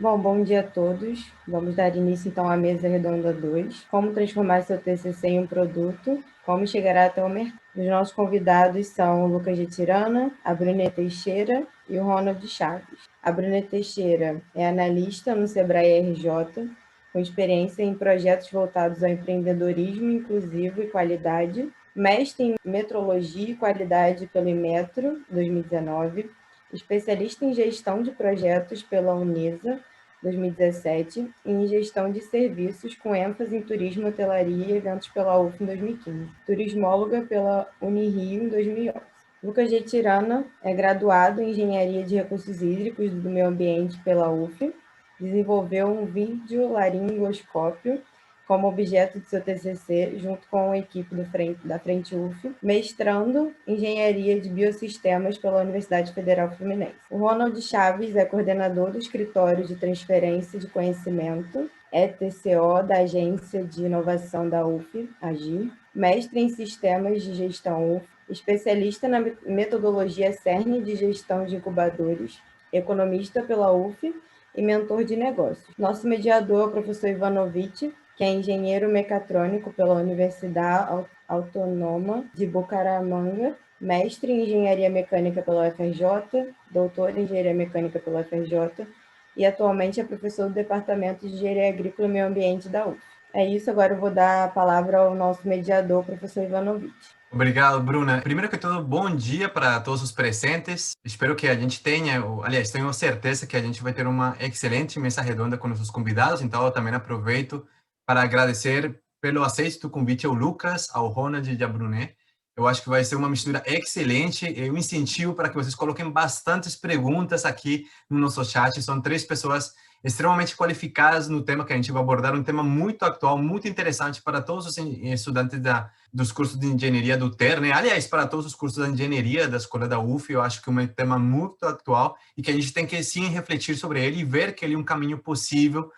Bom dia a todos. Vamos dar início então à mesa redonda 2. Como transformar seu TCC em um produto? Como chegará até o mercado? Os nossos convidados são o Lucas de Tirana, a Brunet Teixeira e o Ronald Chaves. A Brunet Teixeira é analista no Sebrae RJ, com experiência em projetos voltados ao empreendedorismo inclusivo e qualidade, mestre em metrologia e qualidade pelo Inmetro 2019, especialista em gestão de projetos pela Unisa 2017 e em gestão de serviços com ênfase em turismo, hotelaria e eventos pela UF em 2015, turismóloga pela Unirio em 2011. Lucas de Tirana é graduado em Engenharia de Recursos Hídricos do Meio Ambiente pela UF, desenvolveu um videolaringoscópio como objeto de seu TCC, junto com a equipe da Frente UF, mestrando Engenharia de Biosistemas pela Universidade Federal Fluminense. O Ronald Chaves é coordenador do Escritório de Transferência de Conhecimento, ETCO, da Agência de Inovação da UF, AGIR, mestre em Sistemas de Gestão UF, especialista na metodologia CERN de gestão de incubadores, economista pela UF e mentor de negócios. Nosso mediador é o professor Ivanovic, que é engenheiro mecatrônico pela Universidade Autônoma de Bucaramanga, mestre em engenharia mecânica pela UFRJ, doutor em engenharia mecânica pela UFRJ e atualmente é professor do Departamento de Engenharia Agrícola e Meio Ambiente da UF. É isso, agora eu vou dar a palavra ao nosso mediador, professor Ivanovic. Obrigado, Bruna. Primeiro que tudo, bom dia para todos os presentes. Espero que a gente tenha, aliás, tenho certeza que a gente vai ter uma excelente mesa redonda com nossos convidados, então eu também aproveito para agradecer pelo aceite do convite ao Lucas, ao Ronald e à Brunet. Eu acho que vai ser uma mistura excelente. Eu incentivo para que vocês coloquem bastantes perguntas aqui no nosso chat. São três pessoas extremamente qualificadas no tema que a gente vai abordar, um tema muito atual, muito interessante para todos os estudantes dos cursos de engenharia do TER, né? Aliás, para todos os cursos de engenharia da escola da UF, eu acho que é um tema muito atual e que a gente tem que, sim, refletir sobre ele e ver que ele é um caminho possível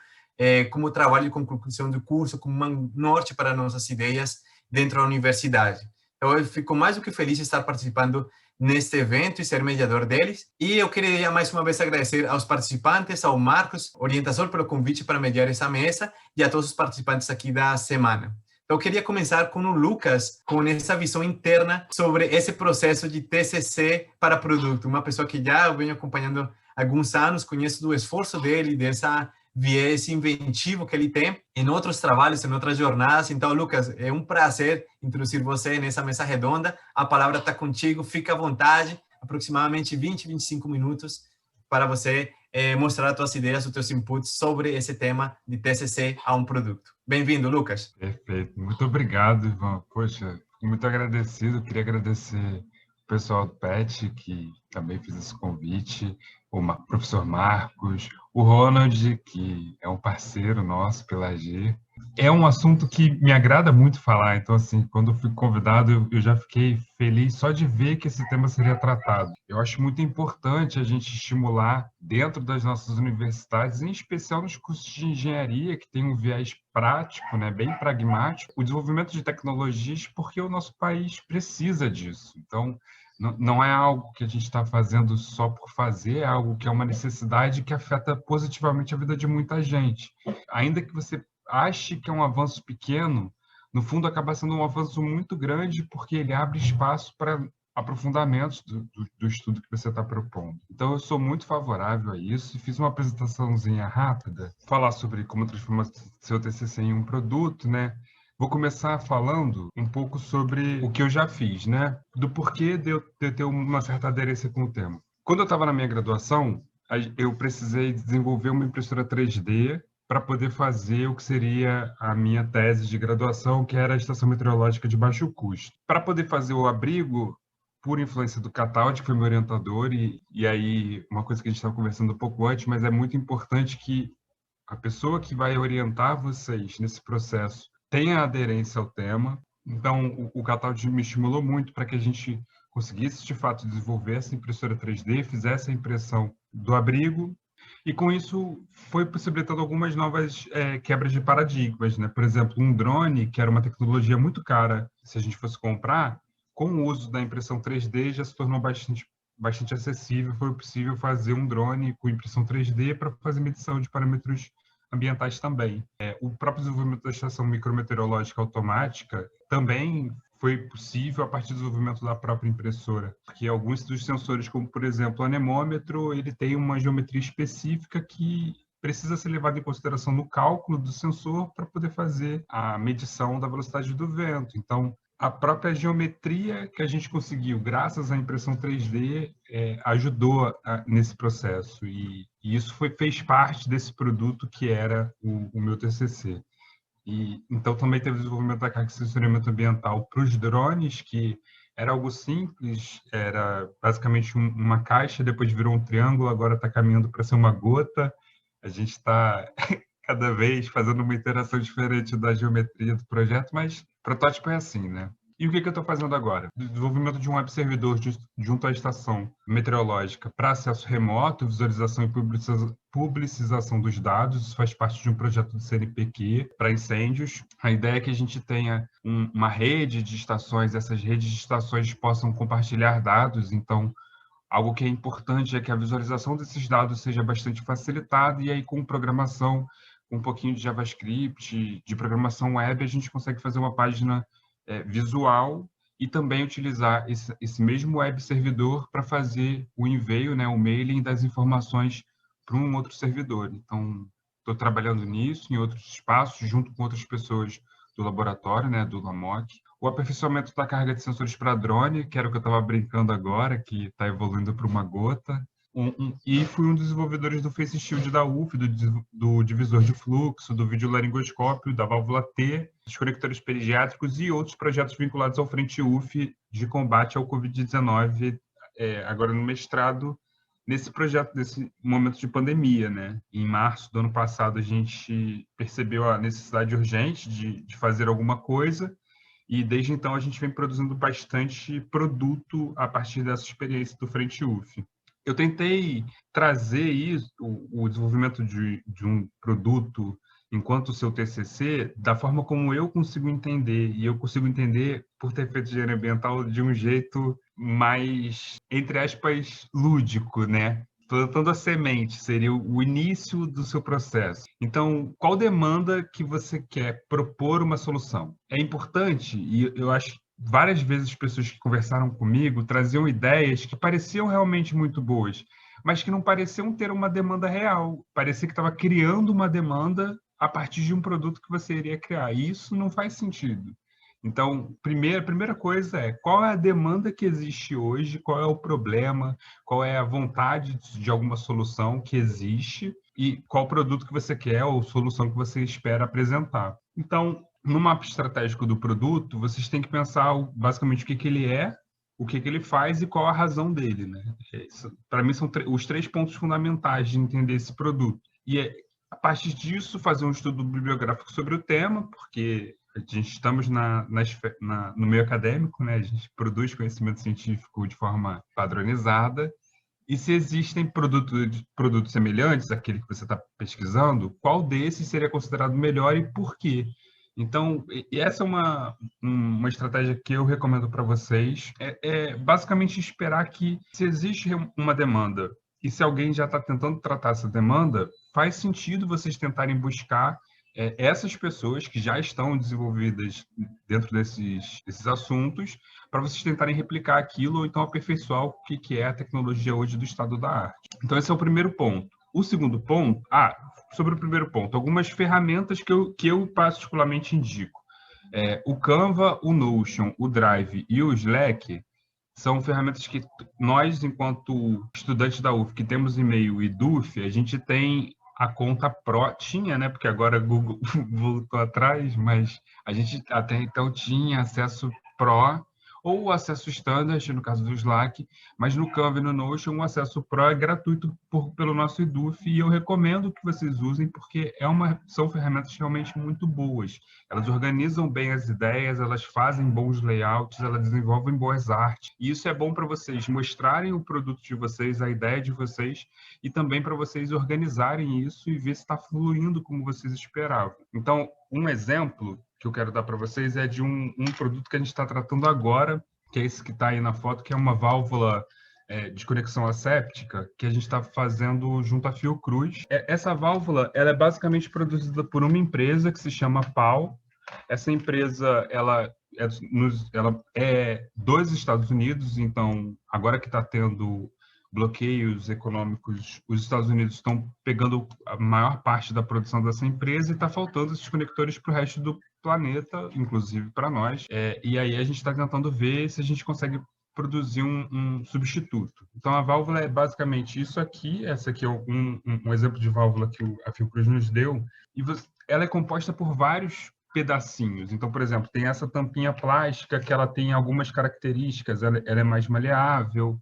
como trabalho de conclusão do curso, como um norte para nossas ideias dentro da universidade. Então, eu fico mais do que feliz de estar participando neste evento e ser mediador deles. E eu queria mais uma vez agradecer aos participantes, ao Marcos, orientador, pelo convite para mediar essa mesa e a todos os participantes aqui da semana. Então, eu queria começar com o Lucas, com essa visão interna sobre esse processo de TCC para produto. Uma pessoa que já eu venho acompanhando há alguns anos, conheço do esforço dele, dessa viés inventivo que ele tem em outros trabalhos, em outras jornadas. Então, Lucas, é um prazer introduzir você nessa mesa redonda. A palavra está contigo, fica à vontade, aproximadamente 20, 25 minutos para você mostrar as suas ideias, os seus inputs sobre esse tema de TCC a um produto. Bem-vindo, Lucas. Perfeito. Muito obrigado, Ivan. Poxa, fico muito agradecido. Queria agradecer o pessoal do PET, que também fez esse convite, o professor Marcos, o Ronald, que é um parceiro nosso pela AG. É um assunto que me agrada muito falar, então, assim, quando eu fui convidado, eu já fiquei feliz só de ver que esse tema seria tratado. Eu acho muito importante a gente estimular dentro das nossas universidades, em especial nos cursos de engenharia, que tem um viés prático, né, bem pragmático, o desenvolvimento de tecnologias, porque o nosso país precisa disso. Então, não é algo que a gente está fazendo só por fazer, é algo que é uma necessidade que afeta positivamente a vida de muita gente. Ainda que você ache que é um avanço pequeno, no fundo acaba sendo um avanço muito grande, porque ele abre espaço para aprofundamentos do estudo que você está propondo. Então, eu sou muito favorável a isso e fiz uma apresentaçãozinha rápida, falar sobre como transformar seu TCC em um produto, né? Vou começar falando um pouco sobre o que eu já fiz, né? Do porquê de eu ter uma certa aderência com o tema. Quando eu estava na minha graduação, eu precisei desenvolver uma impressora 3D para poder fazer o que seria a minha tese de graduação, que era a estação meteorológica de baixo custo. Para poder fazer o abrigo, por influência do Cataldi, que foi meu orientador, e aí uma coisa que a gente estava conversando um pouco antes, mas é muito importante que a pessoa que vai orientar vocês nesse processo tenha aderência ao tema. Então, o Cataldi me estimulou muito para que a gente conseguisse, de fato, desenvolver essa impressora 3D, fizesse a impressão do abrigo, e com isso foi possibilitando algumas novas quebras de paradigmas, né? Por exemplo, um drone, que era uma tecnologia muito cara, se a gente fosse comprar, com o uso da impressão 3D já se tornou bastante bastante acessível, foi possível fazer um drone com impressão 3D para fazer medição de parâmetros ambientais também. O próprio desenvolvimento da estação micrometeorológica automática também foi possível a partir do desenvolvimento da própria impressora, porque alguns dos sensores, como por exemplo o anemômetro, ele tem uma geometria específica que precisa ser levada em consideração no cálculo do sensor para poder fazer a medição da velocidade do vento. Então, a própria geometria que a gente conseguiu, graças à impressão 3D, ajudou nesse processo. E isso fez parte desse produto que era o meu TCC. E, então, também teve o desenvolvimento da carga de sensoriamento ambiental para os drones, que era algo simples, era basicamente uma caixa, depois virou um triângulo, agora está caminhando para ser uma gota. A gente está cada vez fazendo uma interação diferente da geometria do projeto, mas o protótipo é assim, né? E o que eu estou fazendo agora? Desenvolvimento de um web servidor junto à estação meteorológica para acesso remoto, visualização e publicização dos dados. Isso faz parte de um projeto do CNPq para incêndios. A ideia é que a gente tenha uma rede de estações, essas redes de estações possam compartilhar dados. Então, algo que é importante é que a visualização desses dados seja bastante facilitada, e aí com programação, com um pouquinho de JavaScript, de programação web, a gente consegue fazer uma página visual e também utilizar esse mesmo web servidor para fazer o envio, né, o mailing das informações para um outro servidor. Então, estou trabalhando nisso, em outros espaços, junto com outras pessoas do laboratório, né, do LAMOC. O aperfeiçoamento da carga de sensores para drone, que era o que eu estava brincando agora, que está evoluindo para uma gota. E fui um dos desenvolvedores do Face Shield da UF, do divisor de fluxo, do videolaringoscópio, da válvula T, dos conectores perigiátricos e outros projetos vinculados ao Frente UF de combate ao Covid-19, agora no mestrado, nesse projeto, nesse momento de pandemia, né? Em março do ano passado, a gente percebeu a necessidade urgente de fazer alguma coisa, e desde então a gente vem produzindo bastante produto a partir dessa experiência do Frente UF. Eu tentei trazer isso, o desenvolvimento de um produto enquanto seu TCC, da forma como eu consigo entender, e eu consigo entender por ter feito engenharia ambiental de um jeito mais, entre aspas, lúdico, né? Plantando a semente, seria o início do seu processo. Então, qual demanda que você quer propor uma solução? É importante, e eu acho várias vezes as pessoas que conversaram comigo traziam ideias que pareciam realmente muito boas, mas que não pareciam ter uma demanda real. Parecia que estava criando uma demanda a partir de um produto que você iria criar. E isso não faz sentido. Então, a primeira coisa é qual é a demanda que existe hoje, qual é o problema, qual é a vontade de alguma solução que existe e qual produto que você quer ou solução que você espera apresentar. Então, no mapa estratégico do produto, vocês têm que pensar basicamente o que ele é, o que ele faz e qual a razão dele, né? Para mim, são os 3 pontos fundamentais de entender esse produto. E a partir disso, fazer um estudo bibliográfico sobre o tema, porque a gente estamos no meio acadêmico, né? A gente produz conhecimento científico de forma padronizada. E se existem produtos semelhantes àquele que você está pesquisando, qual desses seria considerado melhor e por quê? Então, e essa é uma estratégia que eu recomendo para vocês, basicamente esperar que, se existe uma demanda e se alguém já está tentando tratar essa demanda, faz sentido vocês tentarem buscar essas pessoas que já estão desenvolvidas dentro desses assuntos, para vocês tentarem replicar aquilo ou então aperfeiçoar o que é a tecnologia hoje do estado da arte. Então, esse é o primeiro ponto. O segundo ponto, sobre o primeiro ponto, algumas ferramentas que eu particularmente indico. O Canva, o Notion, o Drive e o Slack são ferramentas que nós, enquanto estudantes da UF, que temos e-mail e DUF, a gente tem a conta Pro, tinha, né? Porque agora Google voltou atrás, mas a gente até então tinha acesso Pro ou o acesso Standard, no caso do Slack, mas no Canva e no Notion o acesso Pro é gratuito pelo nosso EDUF, e eu recomendo que vocês usem porque são ferramentas realmente muito boas. Elas organizam bem as ideias, elas fazem bons layouts, elas desenvolvem boas artes, e isso é bom para vocês mostrarem o produto de vocês, a ideia de vocês, e também para vocês organizarem isso e ver se está fluindo como vocês esperavam. Então, um exemplo que eu quero dar para vocês é de um produto que a gente está tratando agora, que é esse que está aí na foto, que é uma válvula de conexão asséptica que a gente está fazendo junto à Fiocruz. Essa válvula ela é basicamente produzida por uma empresa que se chama PAL. Essa empresa ela é dos Estados Unidos, então agora que está tendo bloqueios econômicos, os Estados Unidos estão pegando a maior parte da produção dessa empresa e está faltando esses conectores para o resto do planeta, inclusive para nós. E aí a gente está tentando ver se a gente consegue produzir um substituto. Então, a válvula é basicamente isso aqui. Essa aqui é um exemplo de válvula que a Fiocruz nos deu. E ela é composta por vários pedacinhos. Então, por exemplo, tem essa tampinha plástica que ela tem algumas características. Ela é mais maleável,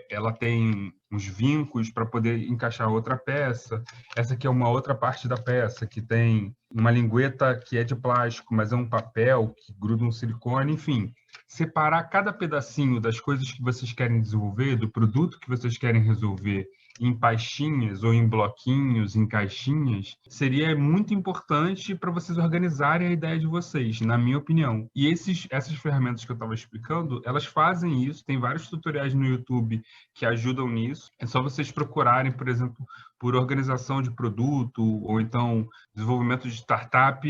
ela tem uns vincos para poder encaixar outra peça. Essa aqui é uma outra parte da peça, que tem uma lingueta que é de plástico, mas é um papel que gruda um silicone, enfim. Separar cada pedacinho das coisas que vocês querem desenvolver, do produto que vocês querem resolver, em pastinhas ou em bloquinhos, em caixinhas, seria muito importante para vocês organizarem a ideia de vocês, na minha opinião. E essas ferramentas que eu estava explicando, elas fazem isso, tem vários tutoriais no YouTube que ajudam nisso. É só vocês procurarem, por exemplo, por organização de produto, ou então desenvolvimento de startup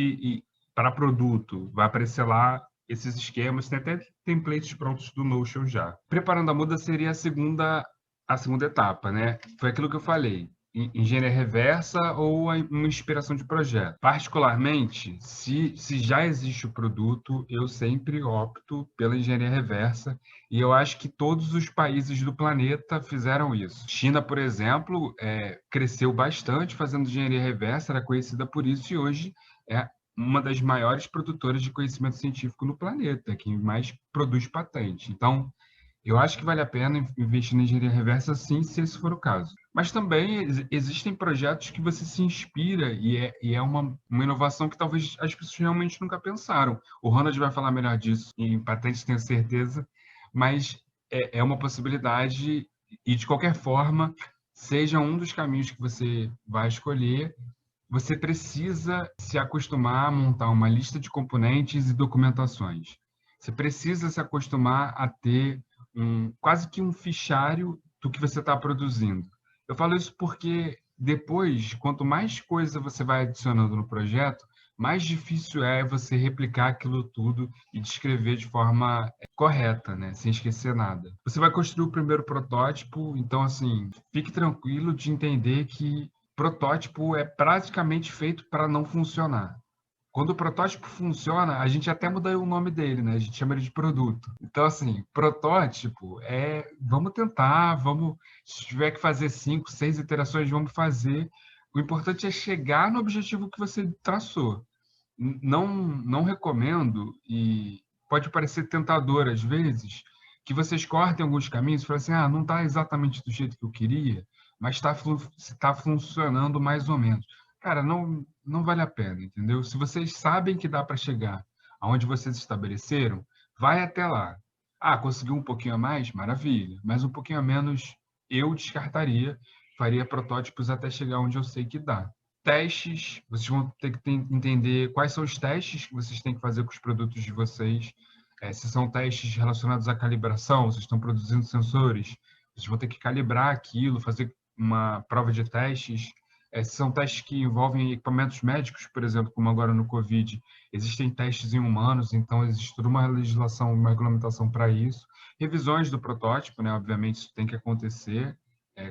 para produto. Vai aparecer lá esses esquemas, tem até templates prontos do Notion já. Preparando a muda seria a segunda etapa, né? Foi aquilo que eu falei, engenharia reversa ou uma inspiração de projeto. Particularmente, se já existe o produto, eu sempre opto pela engenharia reversa e eu acho que todos os países do planeta fizeram isso. China, por exemplo, cresceu bastante fazendo engenharia reversa, era conhecida por isso e hoje é uma das maiores produtoras de conhecimento científico no planeta, que mais produz patente. Então, eu acho que vale a pena investir na engenharia reversa, sim, se esse for o caso. Mas também existem projetos que você se inspira e é uma inovação que talvez as pessoas realmente nunca pensaram. O Ronald vai falar melhor disso, em patentes tenho certeza, mas é uma possibilidade e, de qualquer forma, seja um dos caminhos que você vai escolher, você precisa se acostumar a montar uma lista de componentes e documentações. Você precisa se acostumar a ter quase que um fichário do que você está produzindo. Eu falo isso porque depois, quanto mais coisa você vai adicionando no projeto, mais difícil é você replicar aquilo tudo e descrever de forma correta, né? Sem esquecer nada. Você vai construir o primeiro protótipo, então, assim, fique tranquilo de entender que protótipo é praticamente feito para não funcionar. Quando o protótipo funciona, a gente até muda o nome dele, né? A gente chama ele de produto. Então, assim, protótipo vamos tentar, se tiver que fazer 5, 6 iterações, vamos fazer. O importante é chegar no objetivo que você traçou. Não recomendo, e pode parecer tentador às vezes, que vocês cortem alguns caminhos e falem assim, não está exatamente do jeito que eu queria, mas está funcionando mais ou menos. Cara, não vale a pena, entendeu? Se vocês sabem que dá para chegar aonde vocês estabeleceram, vai até lá. Conseguiu um pouquinho a mais? Maravilha. Mas um pouquinho a menos eu descartaria, faria protótipos até chegar onde eu sei que dá. Testes, vocês vão ter que entender quais são os testes que vocês têm que fazer com os produtos de vocês. Se são testes relacionados à calibração, vocês estão produzindo sensores, vocês vão ter que calibrar aquilo, fazer uma prova de testes. Se são testes que envolvem equipamentos médicos, por exemplo, como agora no Covid, existem testes em humanos, então existe toda uma legislação, uma regulamentação para isso. Revisões do protótipo, né? Obviamente isso tem que acontecer.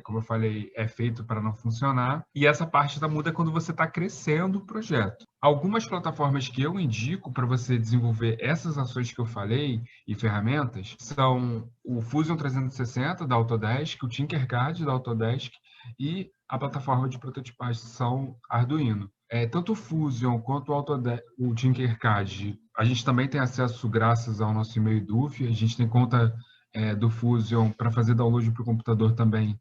Como eu falei, é feito para não funcionar. E essa parte da muda é quando você está crescendo o projeto. Algumas plataformas que eu indico para você desenvolver essas ações que eu falei e ferramentas são o Fusion 360 da Autodesk, o Tinkercad da Autodesk e a plataforma de prototipação Arduino. Tanto o Fusion quanto o Tinkercad, a gente também tem acesso graças ao nosso e-mail DUF, a gente tem conta do Fusion para fazer download para o computador também,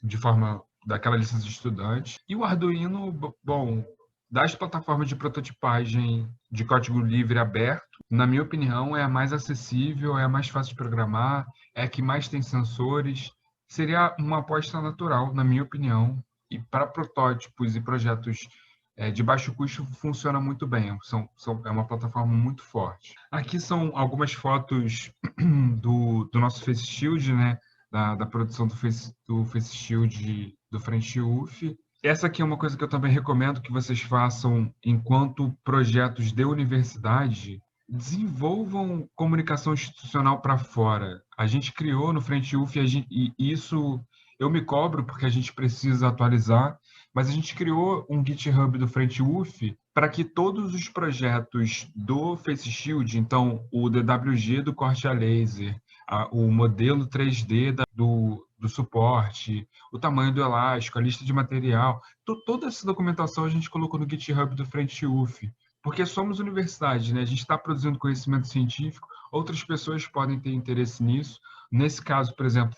de forma daquela licença de estudante. E o Arduino, bom, das plataformas de prototipagem de código livre aberto, na minha opinião, é a mais acessível, é a mais fácil de programar, é a que mais tem sensores. Seria uma aposta natural, na minha opinião, e para protótipos e projetos de baixo custo funciona muito bem, é uma plataforma muito forte. Aqui são algumas fotos do nosso Face Shield, né? da produção do Face Shield do Frente UF. Essa aqui é uma coisa que eu também recomendo que vocês façam enquanto projetos de universidade. Desenvolvam comunicação institucional para fora. A gente criou no Frente UF e isso eu me cobro porque a gente precisa atualizar, mas a gente criou um GitHub do Frente UF para que todos os projetos do Face Shield, então o DWG do corte a laser, o modelo 3D do suporte, o tamanho do elástico, a lista de material, toda essa documentação a gente colocou no GitHub do Frente UF, porque somos universidade, né? A gente está produzindo conhecimento científico, outras pessoas podem ter interesse nisso. Nesse caso, por exemplo,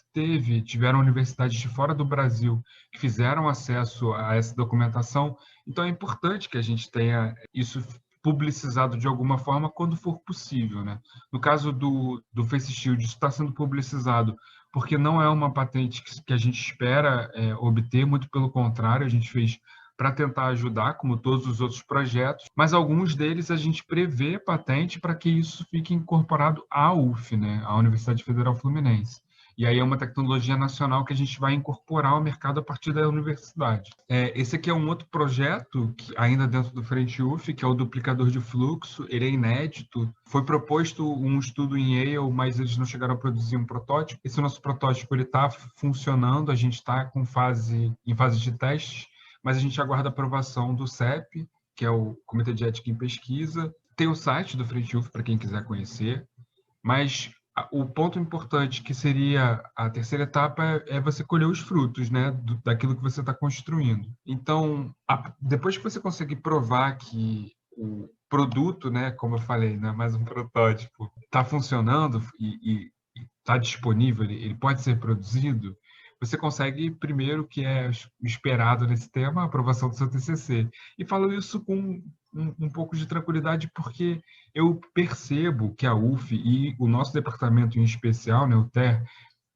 tiveram universidades de fora do Brasil que fizeram acesso a essa documentação, então é importante que a gente tenha isso publicizado de alguma forma quando for possível, né? No caso do Face Shield, isso está sendo publicizado porque não é uma patente que a gente espera obter, muito pelo contrário, a gente fez para tentar ajudar, como todos os outros projetos, mas alguns deles a gente prevê patente para que isso fique incorporado à UF, né, à Universidade Federal Fluminense. E aí é uma tecnologia nacional que a gente vai incorporar ao mercado a partir da universidade. Esse aqui é um outro projeto, que, ainda dentro do Frente UF, que é o duplicador de fluxo. Ele é inédito. Foi proposto um estudo em Yale, mas eles não chegaram a produzir um protótipo. Esse nosso protótipo está funcionando, a gente está em fase de testes, mas a gente aguarda a aprovação do CEP, que é o Comitê de Ética em Pesquisa. Tem o site do Frente UF para quem quiser conhecer, mas o ponto importante, que seria a terceira etapa, é você colher os frutos, né, daquilo que você está construindo. Então, depois que você conseguir provar que o produto, né, como eu falei, né, mais um protótipo, está funcionando e está disponível, ele pode ser produzido, você consegue, primeiro, que é esperado nesse tema, a aprovação do seu TCC. E falo isso com um pouco de tranquilidade, porque eu percebo que a UF e o nosso departamento em especial, né, o TER,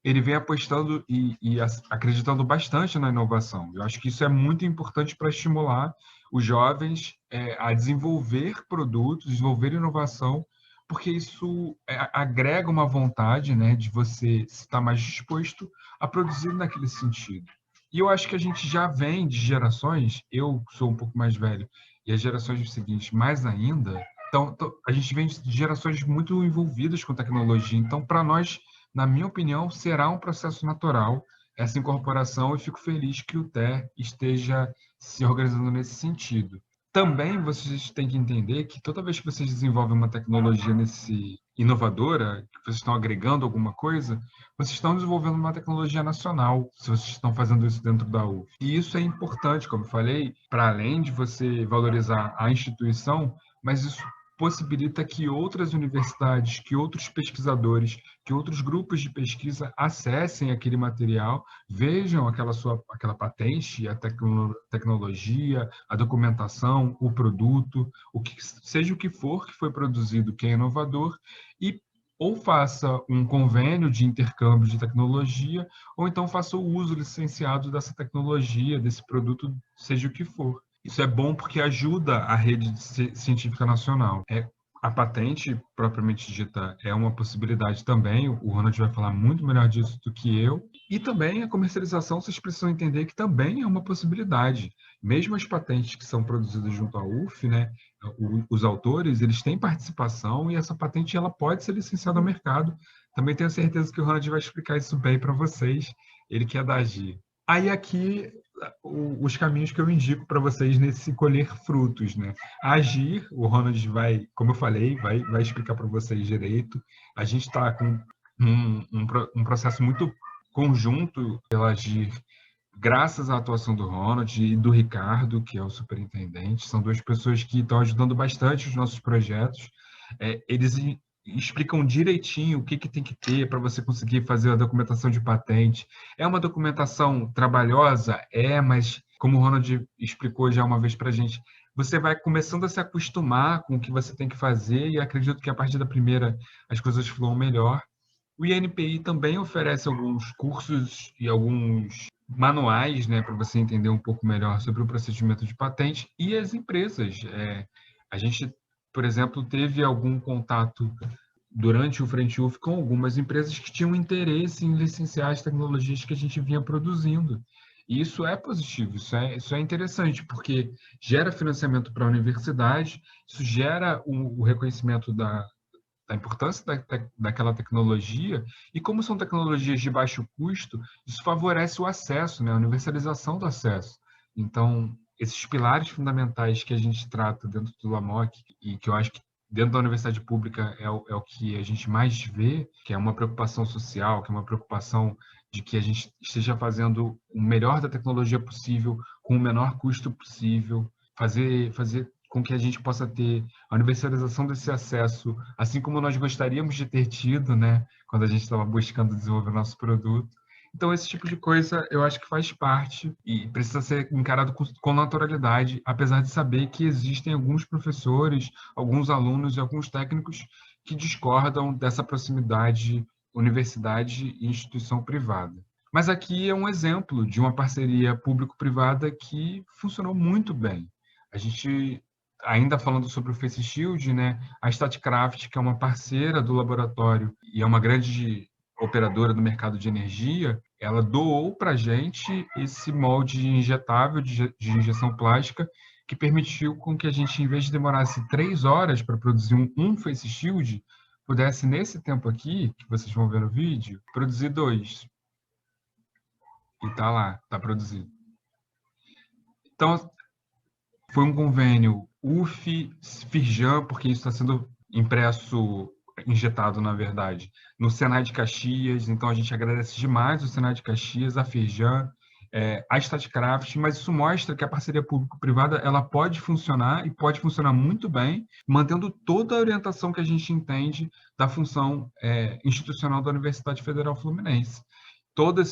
ele vem apostando e acreditando bastante na inovação. Eu acho que isso é muito importante para estimular os jovens a desenvolver produtos, desenvolver inovação, porque isso agrega uma vontade, né, de você estar mais disposto a produzir naquele sentido. E eu acho que a gente já vem de gerações, eu sou um pouco mais velho, e as gerações seguintes mais ainda, então a gente vem de gerações muito envolvidas com tecnologia. Então, para nós, na minha opinião, será um processo natural essa incorporação, e fico feliz que o TER esteja se organizando nesse sentido. Também vocês têm que entender que toda vez que vocês desenvolvem uma tecnologia inovadora, que vocês estão agregando alguma coisa, vocês estão desenvolvendo uma tecnologia nacional, se vocês estão fazendo isso dentro da UF. E isso é importante, como eu falei, para além de você valorizar a instituição, mas isso possibilita que outras universidades, que outros pesquisadores, que outros grupos de pesquisa acessem aquele material, vejam aquela patente, a tecnologia, a documentação, o produto, seja o que for que foi produzido, que é inovador, e ou faça um convênio de intercâmbio de tecnologia, ou então faça o uso licenciado dessa tecnologia, desse produto, seja o que for. Isso é bom porque ajuda a rede científica nacional. A patente, propriamente dita, é uma possibilidade também. O Ronald vai falar muito melhor disso do que eu. E também a comercialização, vocês precisam entender que também é uma possibilidade. Mesmo as patentes que são produzidas junto à UF, né, os autores, eles têm participação, e essa patente ela pode ser licenciada ao mercado. Também tenho certeza que o Ronald vai explicar isso bem para vocês. Ele que é da AGIR. Aí aqui os caminhos que eu indico para vocês nesse colher frutos, né? A AGIR, o Ronald vai, como eu falei, vai explicar para vocês direito. A gente está com um processo muito conjunto pela AGIR, graças à atuação do Ronald e do Ricardo, que é o superintendente. São duas pessoas que estão ajudando bastante os nossos projetos. Eles explicam direitinho o que tem que ter para você conseguir fazer a documentação de patente. É uma documentação trabalhosa? Mas como o Ronald explicou já uma vez para a gente, você vai começando a se acostumar com o que você tem que fazer, e acredito que a partir da primeira as coisas fluam melhor. O INPI também oferece alguns cursos e alguns manuais, né, para você entender um pouco melhor sobre o procedimento de patente, e as empresas. A gente, por exemplo, teve algum contato durante o Frente UF com algumas empresas que tinham interesse em licenciar as tecnologias que a gente vinha produzindo. E isso é positivo, isso é interessante, porque gera financiamento para a universidade, isso gera o reconhecimento da importância daquela tecnologia, e como são tecnologias de baixo custo, isso favorece o acesso, né, a universalização do acesso. Então, esses pilares fundamentais que a gente trata dentro do LAMOC, e que eu acho que dentro da universidade pública é o que a gente mais vê, que é uma preocupação social, que é uma preocupação de que a gente esteja fazendo o melhor da tecnologia possível, com o menor custo possível, fazer com que a gente possa ter a universalização desse acesso, assim como nós gostaríamos de ter tido, né, quando a gente estava buscando desenvolver nosso produto. Então, esse tipo de coisa eu acho que faz parte e precisa ser encarado com naturalidade, apesar de saber que existem alguns professores, alguns alunos e alguns técnicos que discordam dessa proximidade universidade e instituição privada. Mas aqui é um exemplo de uma parceria público-privada que funcionou muito bem. A gente, ainda falando sobre o Face Shield, né, a Statkraft, que é uma parceira do laboratório e é uma grande operadora do mercado de energia, ela doou para a gente esse molde injetável de injeção plástica que permitiu com que a gente, em vez de demorasse 3 horas para produzir um Face Shield, pudesse, nesse tempo aqui, que vocês vão ver no vídeo, produzir 2. E tá lá, tá produzido. Então, foi um convênio UF-Firjan, porque isso está sendo impresso, injetado, na verdade, no Senai de Caxias. Então, a gente agradece demais o Senai de Caxias, a Firjan, a Statkraft, mas isso mostra que a parceria público-privada ela pode funcionar e pode funcionar muito bem, mantendo toda a orientação que a gente entende da função institucional da Universidade Federal Fluminense. Toda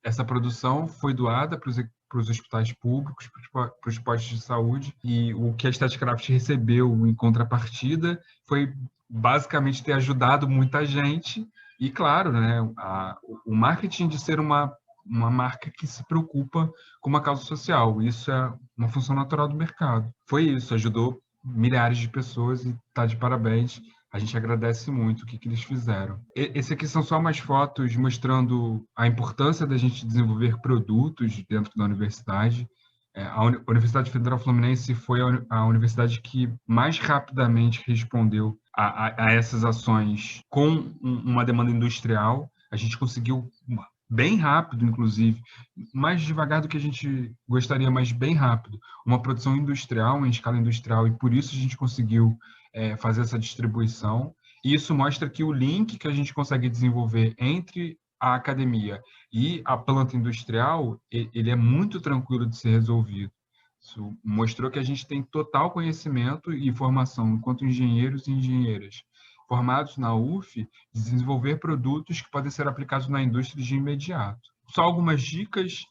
essa produção foi doada para os hospitais públicos, para os postos de saúde, e o que a Statkraft recebeu em contrapartida foi basicamente ter ajudado muita gente e, claro, né, o marketing de ser uma marca que se preocupa com uma causa social. Isso é uma função natural do mercado. Foi isso, ajudou milhares de pessoas e está de parabéns. A gente agradece muito o que eles fizeram. Esse aqui são só umas fotos mostrando a importância da gente desenvolver produtos dentro da universidade. A Universidade Federal Fluminense foi a universidade que mais rapidamente respondeu a essas ações com uma demanda industrial. A gente conseguiu bem rápido, inclusive, mais devagar do que a gente gostaria, mas bem rápido, uma produção industrial, em escala industrial, e por isso a gente conseguiu fazer essa distribuição. E isso mostra que o link que a gente consegue desenvolver entre a academia e a planta industrial, ele é muito tranquilo de ser resolvido. Isso mostrou que a gente tem total conhecimento e formação, enquanto engenheiros e engenheiras formados na UF, de desenvolver produtos que podem ser aplicados na indústria de imediato. Só algumas dicas: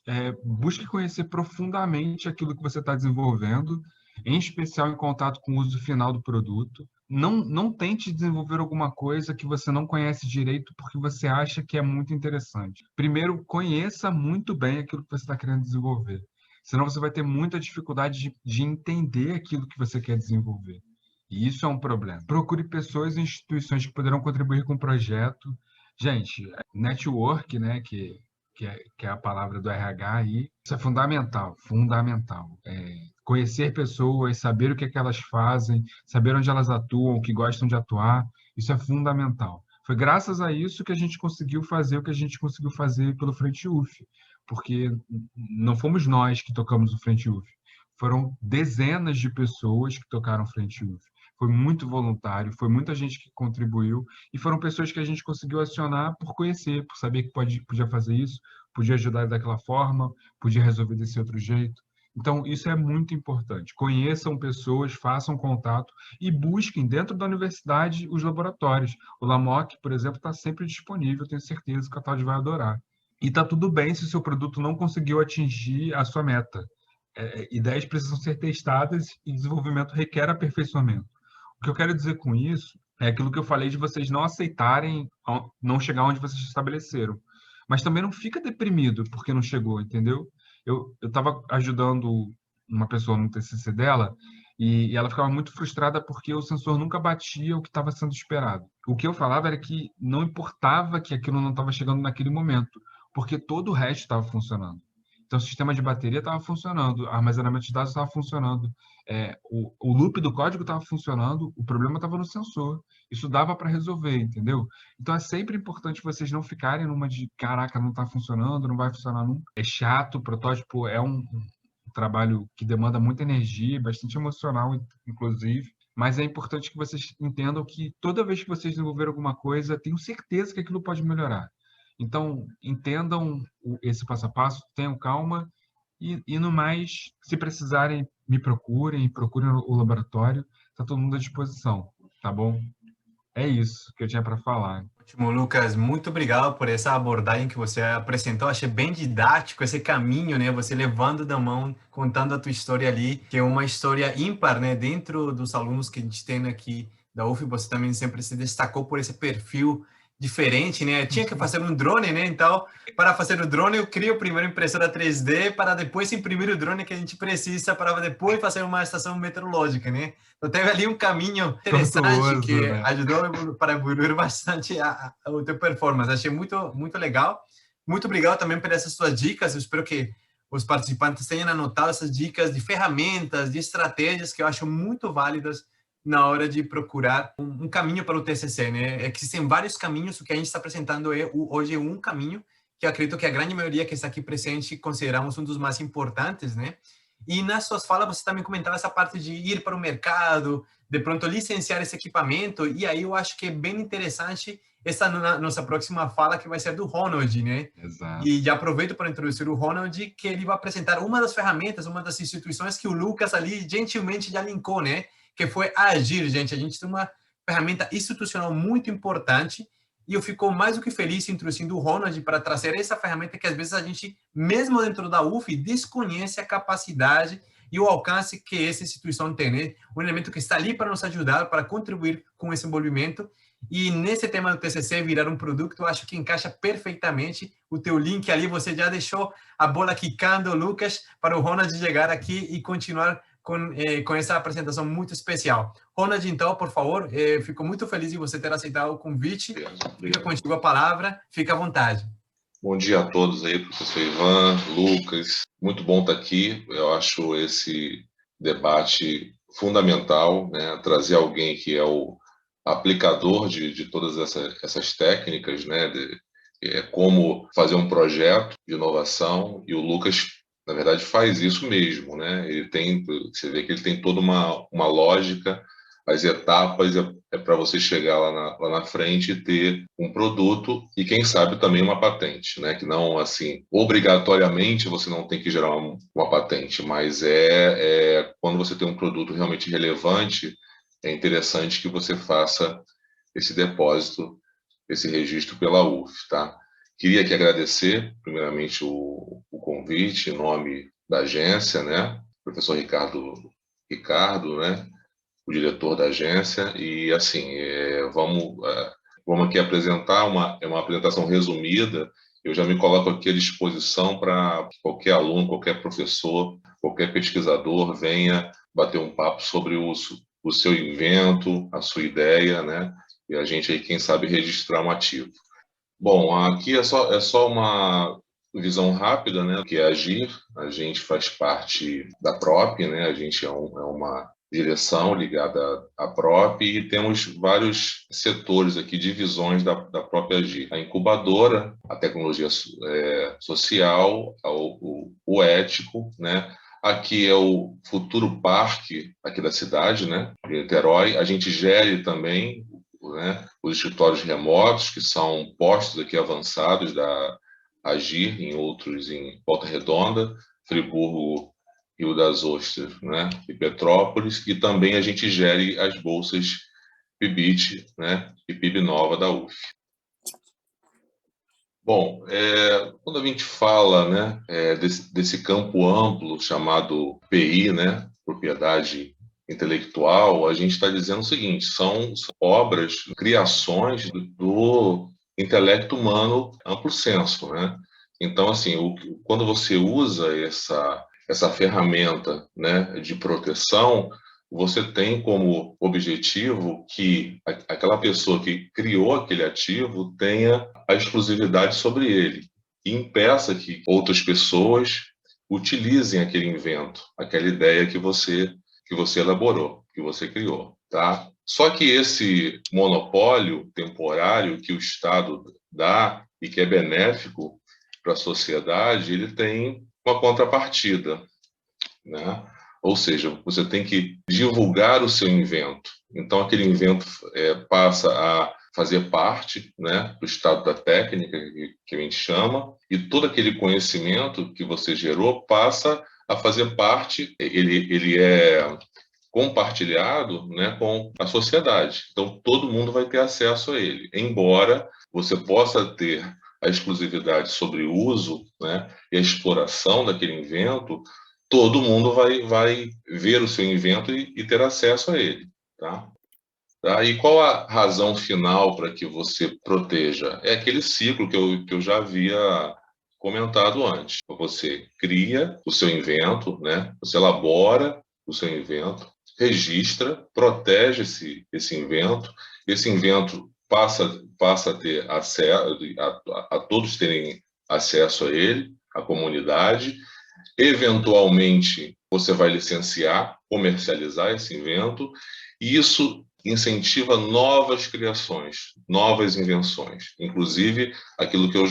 busque conhecer profundamente aquilo que você está desenvolvendo, em especial em contato com o uso final do produto. Não tente desenvolver alguma coisa que você não conhece direito porque você acha que é muito interessante. Primeiro, conheça muito bem aquilo que você está querendo desenvolver. Senão você vai ter muita dificuldade de entender aquilo que você quer desenvolver. E isso é um problema. Procure pessoas e instituições que poderão contribuir com o projeto. Gente, network, né, que é a palavra do RH aí, isso é fundamental, fundamental. Conhecer pessoas, saber o que é que elas fazem, saber onde elas atuam, o que gostam de atuar, isso é fundamental. Foi graças a isso que a gente conseguiu fazer o que a gente conseguiu fazer pelo Frente UF, porque não fomos nós que tocamos o Frente UF, foram dezenas de pessoas que tocaram o Frente UF. Foi muito voluntário, foi muita gente que contribuiu e foram pessoas que a gente conseguiu acionar por conhecer, por saber que podia fazer isso, podia ajudar daquela forma, podia resolver desse outro jeito. Então, isso é muito importante. Conheçam pessoas, façam contato e busquem dentro da universidade os laboratórios. O LAMOC, por exemplo, está sempre disponível, tenho certeza que a Tade vai adorar. E está tudo bem se o seu produto não conseguiu atingir a sua meta. Ideias precisam ser testadas e desenvolvimento requer aperfeiçoamento. O que eu quero dizer com isso é aquilo que eu falei de vocês não aceitarem, não chegar onde vocês estabeleceram. Mas também não fica deprimido porque não chegou, entendeu? Eu estava ajudando uma pessoa no TCC dela E ela ficava muito frustrada porque o sensor nunca batia o que estava sendo esperado. O que eu falava era que não importava que aquilo não estava chegando naquele momento, porque todo o resto estava funcionando. Então, o sistema de bateria estava funcionando, o armazenamento de dados estava funcionando, o loop do código estava funcionando, o problema estava no sensor. Isso dava para resolver, entendeu? Então, é sempre importante vocês não ficarem numa de caraca, não está funcionando, não vai funcionar nunca. É chato, o protótipo é um trabalho que demanda muita energia, bastante emocional, inclusive. Mas é importante que vocês entendam que toda vez que vocês desenvolverem alguma coisa, tenho certeza que aquilo pode melhorar. Então, entendam esse passo a passo, tenham calma e no mais, se precisarem, me procurem o laboratório, está todo mundo à disposição, tá bom? É isso que eu tinha para falar. Ótimo, Lucas, muito obrigado por essa abordagem que você apresentou. Achei bem didático esse caminho, né? Você levando da mão, contando a tua história ali, que é uma história ímpar, né? Dentro dos alunos que a gente tem aqui da UF, você também sempre se destacou por esse perfil diferente, né? Tinha que fazer um drone, né? Então, para fazer o drone, eu crio primeiro impressora 3D para depois imprimir o drone que a gente precisa para depois fazer uma estação meteorológica, né? Então, teve ali um caminho interessante que Tortuoso, né? ajudou para evoluir bastante o teu performance. Achei muito, muito legal. Muito obrigado também por essas suas dicas. Eu espero que os participantes tenham anotado essas dicas de ferramentas, de estratégias que eu acho muito válidas na hora de procurar um caminho para o TCC, né? Existem vários caminhos, o que a gente está apresentando hoje é um caminho, que eu acredito que a grande maioria que está aqui presente consideramos um dos mais importantes, né? E nas suas falas você também comentava essa parte de ir para o mercado, de pronto licenciar esse equipamento, e aí eu acho que é bem interessante essa nossa próxima fala, que vai ser do Ronald, né? Exato. E já aproveito para introduzir o Ronald, que ele vai apresentar uma das ferramentas, uma das instituições que o Lucas ali gentilmente já linkou, né? Que foi a Agir, gente. A gente tem uma ferramenta institucional muito importante e eu fico mais do que feliz introduzindo o Ronald para trazer essa ferramenta que às vezes a gente, mesmo dentro da UF, desconhece a capacidade e o alcance que essa instituição tem, né? Um elemento que está ali para nos ajudar, para contribuir com esse envolvimento. E nesse tema do TCC, virar um produto, eu acho que encaixa perfeitamente. O teu link ali, você já deixou a bola quicando, Lucas, para o Ronald chegar aqui e continuar com essa apresentação muito especial. Ronald, então, por favor, fico muito feliz de você ter aceitado o convite. Fica contigo a palavra, fica à vontade. Bom dia a todos aí, professor Ivan, Lucas. Muito bom estar aqui. Eu acho esse debate fundamental, né? Trazer alguém que é o aplicador de todas essas técnicas, né? Como fazer um projeto de inovação, e o Lucas, na verdade, faz isso mesmo, né? Você vê que ele tem toda uma lógica, as etapas é para você chegar lá na frente e ter um produto e, quem sabe, também uma patente, né? Que não, assim, obrigatoriamente você não tem que gerar uma patente, mas quando você tem um produto realmente relevante, é interessante que você faça esse depósito, esse registro pela UF, tá? Queria aqui agradecer, primeiramente, o convite em nome da agência, né? Professor Ricardo, né? O diretor da agência, e assim, vamos aqui apresentar uma apresentação resumida. Eu já me coloco aqui à disposição para qualquer aluno, qualquer professor, qualquer pesquisador venha bater um papo sobre o seu invento, a sua ideia, né? E a gente aí, quem sabe, registrar um ativo. Bom, aqui é só uma visão rápida, né? Que é Agir. A gente faz parte da PROP, né? A gente é uma direção ligada à PROP e temos vários setores aqui, divisões da própria Agir. A incubadora, a tecnologia social, o ético, né? Aqui é o futuro parque aqui da cidade, né? De Niterói. A gente gere também, né, os escritórios remotos, que são postos aqui avançados da Agir, em outros em Volta Redonda, Friburgo, Rio das Ostras, né, e Petrópolis, e também a gente gere as bolsas PIBIT, né, e PIB Nova da UF. Bom, quando a gente fala, né, desse campo amplo chamado PI, né, propriedade intelectual, a gente está dizendo o seguinte: são obras, criações do intelecto humano amplo senso, né? Então, assim, quando você usa essa ferramenta, né, de proteção, você tem como objetivo que aquela pessoa que criou aquele ativo tenha a exclusividade sobre ele e impeça que outras pessoas utilizem aquele invento, aquela ideia que você elaborou, que você criou, tá? Só que esse monopólio temporário que o Estado dá e que é benéfico para a sociedade, ele tem uma contrapartida, né? Ou seja, você tem que divulgar o seu invento. Então, aquele invento passa a fazer parte, né, do estado da técnica, que a gente chama, e todo aquele conhecimento que você gerou passa a fazer parte, ele é compartilhado, né, com a sociedade. Então, todo mundo vai ter acesso a ele, embora você possa ter a exclusividade sobre o uso, né, e a exploração daquele invento, todo mundo vai ver o seu invento e ter acesso a ele, tá? E qual a razão final para que você proteja? É aquele ciclo que eu já havia comentado antes. Você cria o seu invento, né? Você elabora o seu invento, registra, protege esse invento passa a ter acesso, a todos terem acesso a ele, a comunidade. Eventualmente, você vai licenciar, comercializar esse invento, e isso incentiva novas criações, novas invenções. Inclusive, aquilo que eu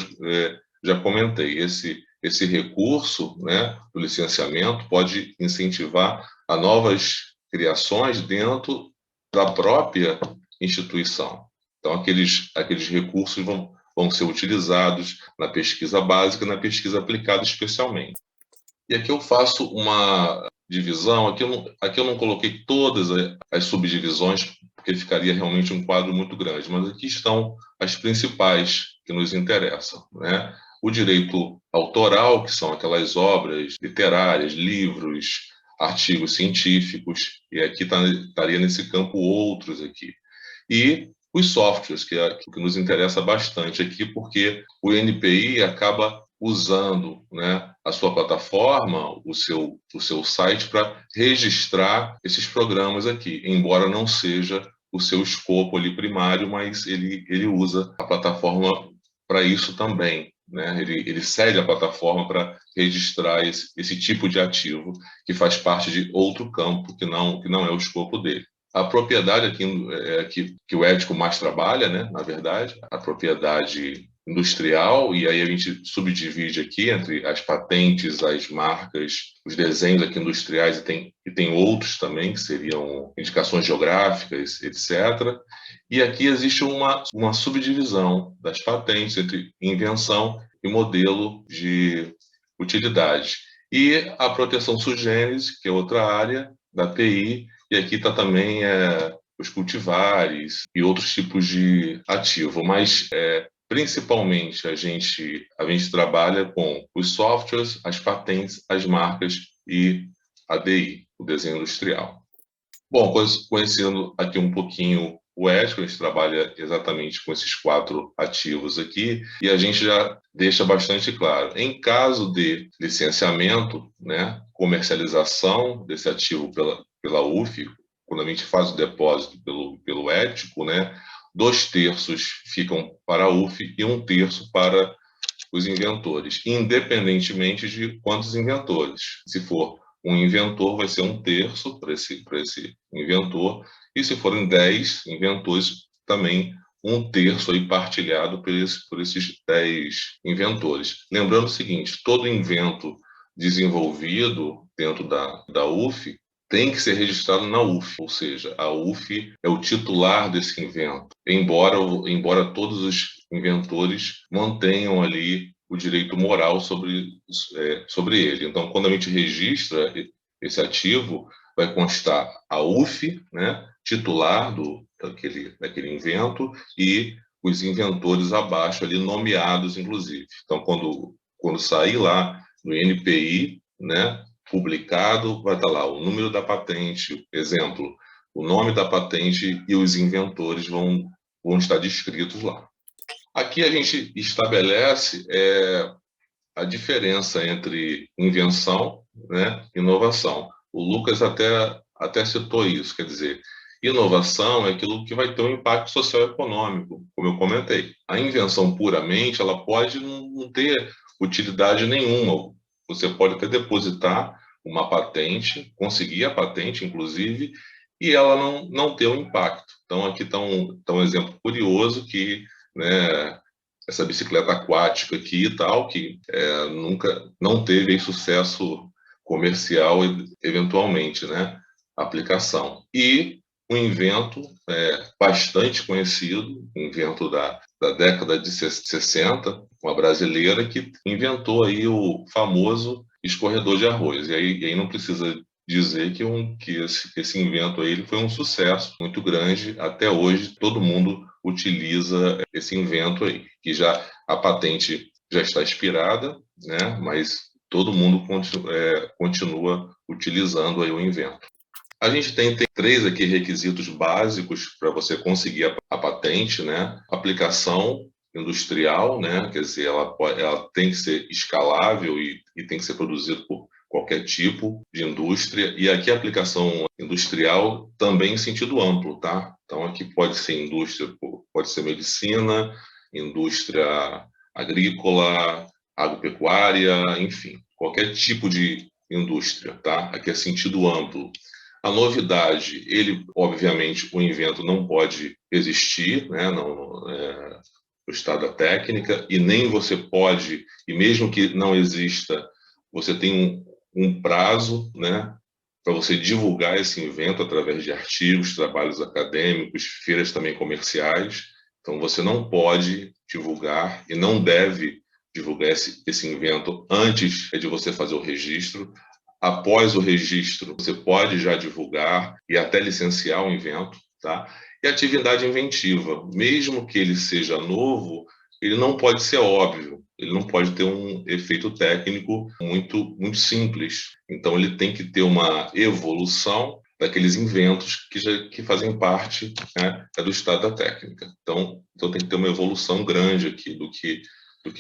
já comentei, esse recurso, né, do licenciamento pode incentivar a novas criações dentro da própria instituição. Então, aqueles recursos vão ser utilizados na pesquisa básica e na pesquisa aplicada especialmente. E aqui eu faço uma divisão, aqui eu não coloquei todas as subdivisões, porque ficaria realmente um quadro muito grande, mas aqui estão as principais que nos interessam, né? O direito autoral, que são aquelas obras literárias, livros, artigos científicos, e aqui estaria nesse campo outros aqui. E os softwares, que nos interessa bastante aqui, porque o NPI acaba usando, né, a sua plataforma, o seu site, para registrar esses programas aqui, embora não seja o seu escopo ali primário, mas ele usa a plataforma para isso também, né? Ele cede a plataforma para registrar esse tipo de ativo, que faz parte de outro campo, que não é o escopo dele. A propriedade aqui que o ético mais trabalha, né, na verdade, a propriedade industrial, e aí a gente subdivide aqui entre as patentes, as marcas, os desenhos aqui industriais, e tem outros também, que seriam indicações geográficas, etc. E aqui existe uma subdivisão das patentes entre invenção e modelo de utilidade. E a proteção sui generis, que é outra área da TI, e aqui está também os cultivares e outros tipos de ativo, mas principalmente a gente trabalha com os softwares, as patentes, as marcas e a DI, o desenho industrial. Bom, conhecendo aqui um pouquinho o ético, a gente trabalha exatamente com esses 4 ativos aqui, e a gente já deixa bastante claro. Em caso de licenciamento, né, comercialização desse ativo pela UF, quando a gente faz o depósito pelo ético, né, 2/3 ficam para a UF e 1/3 para os inventores, independentemente de quantos inventores. Se for um inventor, vai ser 1/3 para esse inventor, e se forem 10 inventores, também 1/3 aí partilhado por esses 10 inventores. Lembrando o seguinte, todo invento desenvolvido dentro da UF tem que ser registrado na UF, ou seja, a UF é o titular desse invento, embora todos os inventores mantenham ali o direito moral sobre ele. Então, quando a gente registra esse ativo, vai constar a UF, né, titular daquele invento, e os inventores abaixo ali, nomeados, inclusive. Então, quando sair lá no NPI, né, publicado, vai estar lá o número da patente, exemplo, o nome da patente e os inventores vão estar descritos lá. Aqui a gente estabelece a diferença entre invenção, né, e inovação. O Lucas até até citou isso, quer dizer, inovação é aquilo que vai ter um impacto social e econômico, como eu comentei. A invenção puramente, ela pode não ter utilidade nenhuma. Você pode até depositar uma patente, conseguir a patente, inclusive, e ela não ter um impacto. Então, aqui está um exemplo curioso que, né, essa bicicleta aquática aqui e tal, que nunca não teve aí sucesso comercial, eventualmente, né, aplicação. E um invento bastante conhecido, um invento da década de 60, uma brasileira que inventou aí o famoso escorredor de arroz. E aí não precisa dizer que esse invento aí ele foi um sucesso muito grande. Até hoje, todo mundo utiliza esse invento aí, que já a patente já está expirada, né? Mas todo mundo continua utilizando aí o invento. A gente tem 3 aqui requisitos básicos para você conseguir a patente, né? Aplicação industrial, né? Quer dizer, ela tem que ser escalável e tem que ser produzida por qualquer tipo de indústria. E aqui a aplicação industrial também em sentido amplo, tá? Então aqui pode ser indústria, pode ser medicina, indústria agrícola, agropecuária, enfim, qualquer tipo de indústria, tá? Aqui é sentido amplo. A novidade, obviamente, o invento não pode existir, né, no estado da técnica, e nem você pode, e mesmo que não exista, você tem um prazo, né, para você divulgar esse invento através de artigos, trabalhos acadêmicos, feiras também comerciais. Então, você não pode divulgar e não deve divulgar esse invento antes de você fazer o registro. Após o registro, você pode já divulgar e até licenciar o invento, tá? E atividade inventiva, mesmo que ele seja novo, ele não pode ser óbvio, ele não pode ter um efeito técnico muito, muito simples. Então, ele tem que ter uma evolução daqueles inventos que fazem parte, né, do estado da técnica. Então, tem que ter uma evolução grande aqui do que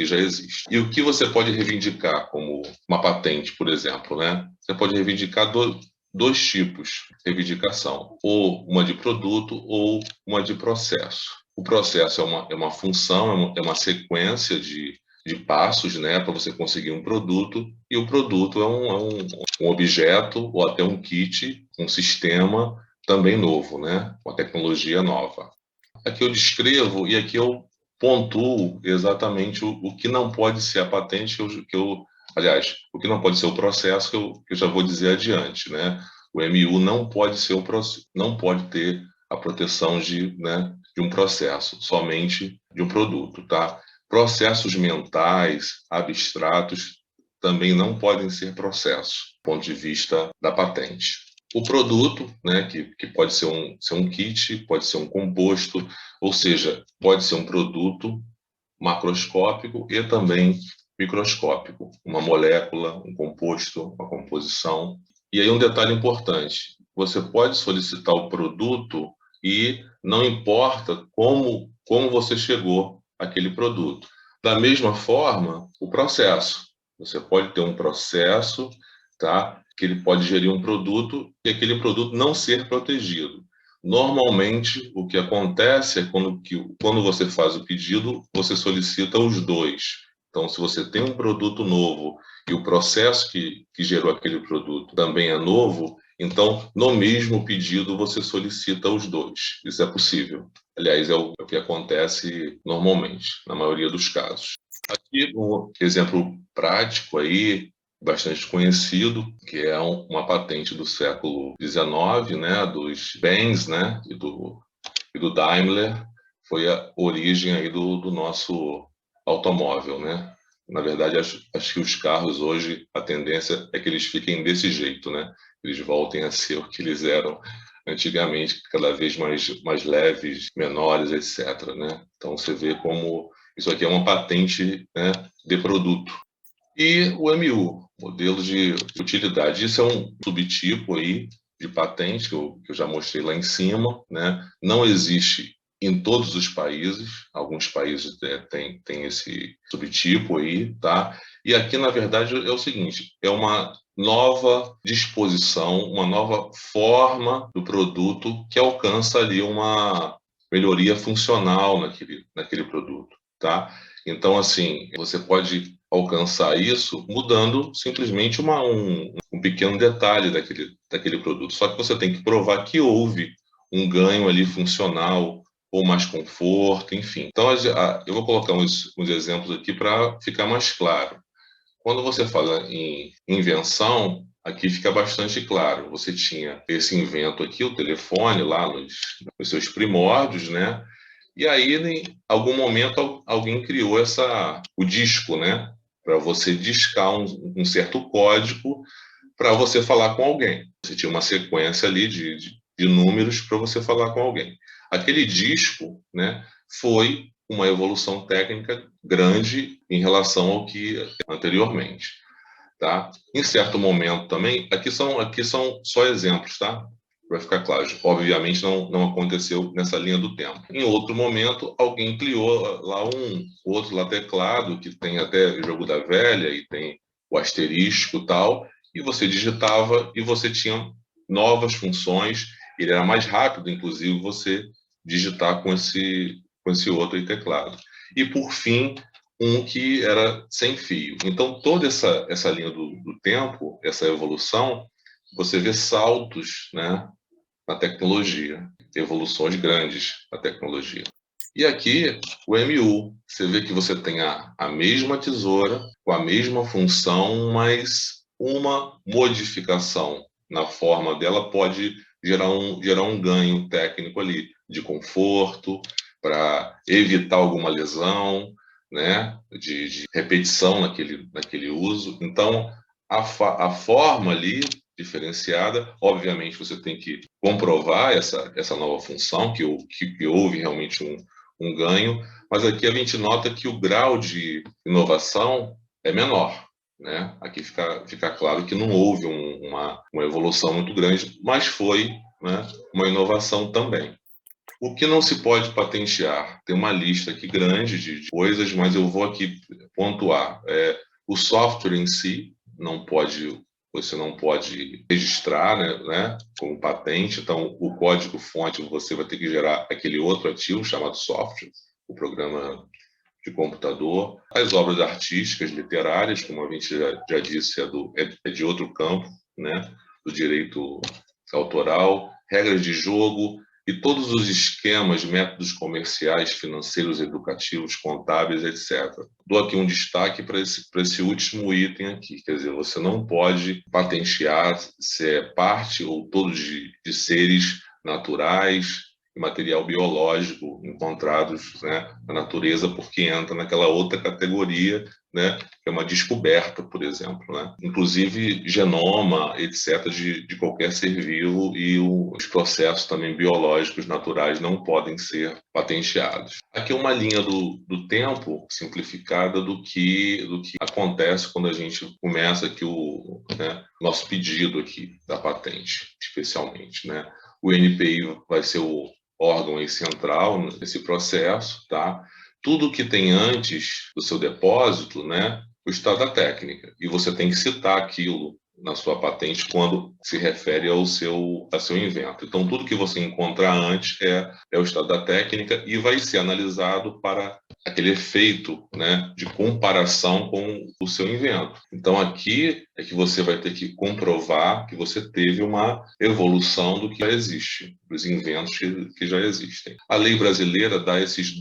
já existe. E o que você pode reivindicar como uma patente, por exemplo, né? Você pode reivindicar dois tipos de reivindicação, ou uma de produto ou uma de processo. O processo é uma função, é uma sequência de passos, né, para você conseguir um produto, e o produto é um objeto ou até um kit, um sistema também novo, né, uma tecnologia nova. Aqui eu descrevo e aqui eu pontuo exatamente o que não pode ser a patente, aliás, o que não pode ser o processo, que eu já vou dizer adiante, né? O MU não pode não pode ter a proteção de um processo, somente de um produto, tá? Processos mentais, abstratos, também não podem ser processos, do ponto de vista da patente. O produto, né, que pode ser um kit, pode ser um composto, ou seja, pode ser um produto macroscópico e também microscópico, uma molécula, um composto, uma composição. E aí um detalhe importante, você pode solicitar o produto e não importa como você chegou àquele produto. Da mesma forma, o processo. Você pode ter um processo, tá, que ele pode gerir um produto e aquele produto não ser protegido. Normalmente, o que acontece é quando você faz o pedido, você solicita os dois. Então, se você tem um produto novo e o processo que gerou aquele produto também é novo, então, no mesmo pedido, você solicita os dois. Isso é possível. Aliás, é o que acontece normalmente, na maioria dos casos. Aqui, um exemplo prático aí, bastante conhecido, que é uma patente do século XIX, né, dos Benz, né, e do Daimler, foi a origem aí do nosso automóvel, né? Na verdade, acho que os carros hoje, a tendência é que eles fiquem desse jeito, né? Eles voltem a ser o que eles eram antigamente, cada vez mais leves, menores, etc., né? Então, você vê como isso aqui é uma patente, né, de produto. E o MU, modelo de utilidade. Isso é um subtipo aí de patente que eu já mostrei lá em cima, né? Não existe em todos os países, alguns países têm esse subtipo aí, tá? E aqui, na verdade, é o seguinte, é uma nova disposição, uma nova forma do produto que alcança ali uma melhoria funcional naquele produto, tá? Então, assim, você pode alcançar isso mudando simplesmente um pequeno detalhe daquele produto. Só que você tem que provar que houve um ganho ali funcional, ou mais conforto, enfim. Então, eu vou colocar uns exemplos aqui para ficar mais claro. Quando você fala em invenção, aqui fica bastante claro. Você tinha esse invento aqui, o telefone, lá nos seus primórdios, né? E aí, em algum momento, alguém criou o disco, né? Para você discar um certo código para você falar com alguém. Você tinha uma sequência ali de números para você falar com alguém. Aquele disco, né, foi uma evolução técnica grande em relação ao que anteriormente, tá? Em certo momento também, aqui são só exemplos, tá? Vai ficar claro. Obviamente não aconteceu nessa linha do tempo. Em outro momento, alguém criou lá outro lá teclado que tem até jogo da velha e tem o asterisco e tal, e você digitava e você tinha novas funções. Ele era mais rápido, inclusive, você digitar com esse outro teclado. E, por fim, um que era sem fio. Então, toda essa linha do tempo, essa evolução, você vê saltos, né, na tecnologia, evoluções grandes na tecnologia. E aqui, o MU, você vê que você tem a mesma tesoura, com a mesma função, mas uma modificação na forma dela pode gerar um ganho técnico ali, de conforto, para evitar alguma lesão, né, de repetição naquele uso. Então, a forma ali diferenciada, obviamente você tem que comprovar essa nova função, que houve realmente um ganho, mas aqui a gente nota que o grau de inovação é menor, né? Aqui fica claro que não houve uma evolução muito grande, mas foi, né, uma inovação também. O que não se pode patentear? Tem uma lista aqui grande de coisas, mas eu vou aqui pontuar. O software em si você não pode registrar, né, como patente. Então, o código-fonte você vai ter que gerar aquele outro ativo chamado software, o programa de computador. As obras artísticas, literárias, como a gente já disse, é de outro campo, né, do direito autoral, regras de jogo e todos os esquemas, métodos comerciais, financeiros, educativos, contábeis, etc. Dou aqui um destaque para esse último item aqui, quer dizer, você não pode patentear se é parte ou todo de seres naturais e material biológico encontrados, né, na natureza, porque entra naquela outra categoria, né, que é uma descoberta, por exemplo, né? Inclusive genoma, etc., de qualquer ser vivo, e os processos também biológicos naturais não podem ser patenteados. Aqui é uma linha do tempo simplificada do que acontece quando a gente começa aqui né, nosso pedido aqui da patente, especialmente, né? O NPI vai ser o órgão aí central nesse processo, tá? Tudo que tem antes do seu depósito, né, o estado da técnica, e você tem que citar aquilo na sua patente quando se refere ao seu invento. Então, tudo que você encontrar antes é o estado da técnica e vai ser analisado para aquele efeito, né, de comparação com o seu invento. Então, aqui é que você vai ter que comprovar que você teve uma evolução do que já existe, dos inventos que já existem. A lei brasileira dá esses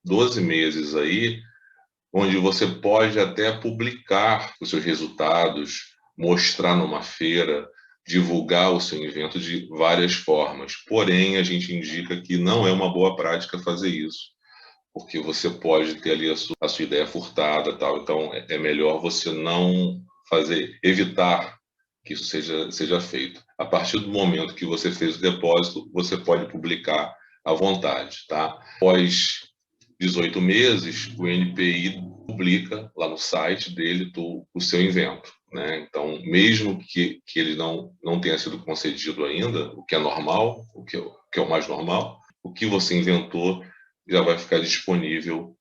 12 meses aí, onde você pode até publicar os seus resultados, mostrar numa feira, divulgar o seu invento de várias formas. Porém, a gente indica que não é uma boa prática fazer isso, porque você pode ter ali a sua ideia furtada, tal. Então, é melhor você não evitar que isso seja feito. A partir do momento que você fez o depósito, você pode publicar à vontade, tá? Após 18 meses, o NPI publica lá no site dele o seu invento, né? Então, mesmo que ele não tenha sido concedido ainda, o que é normal, o que é o mais normal, o que você inventou já vai ficar disponível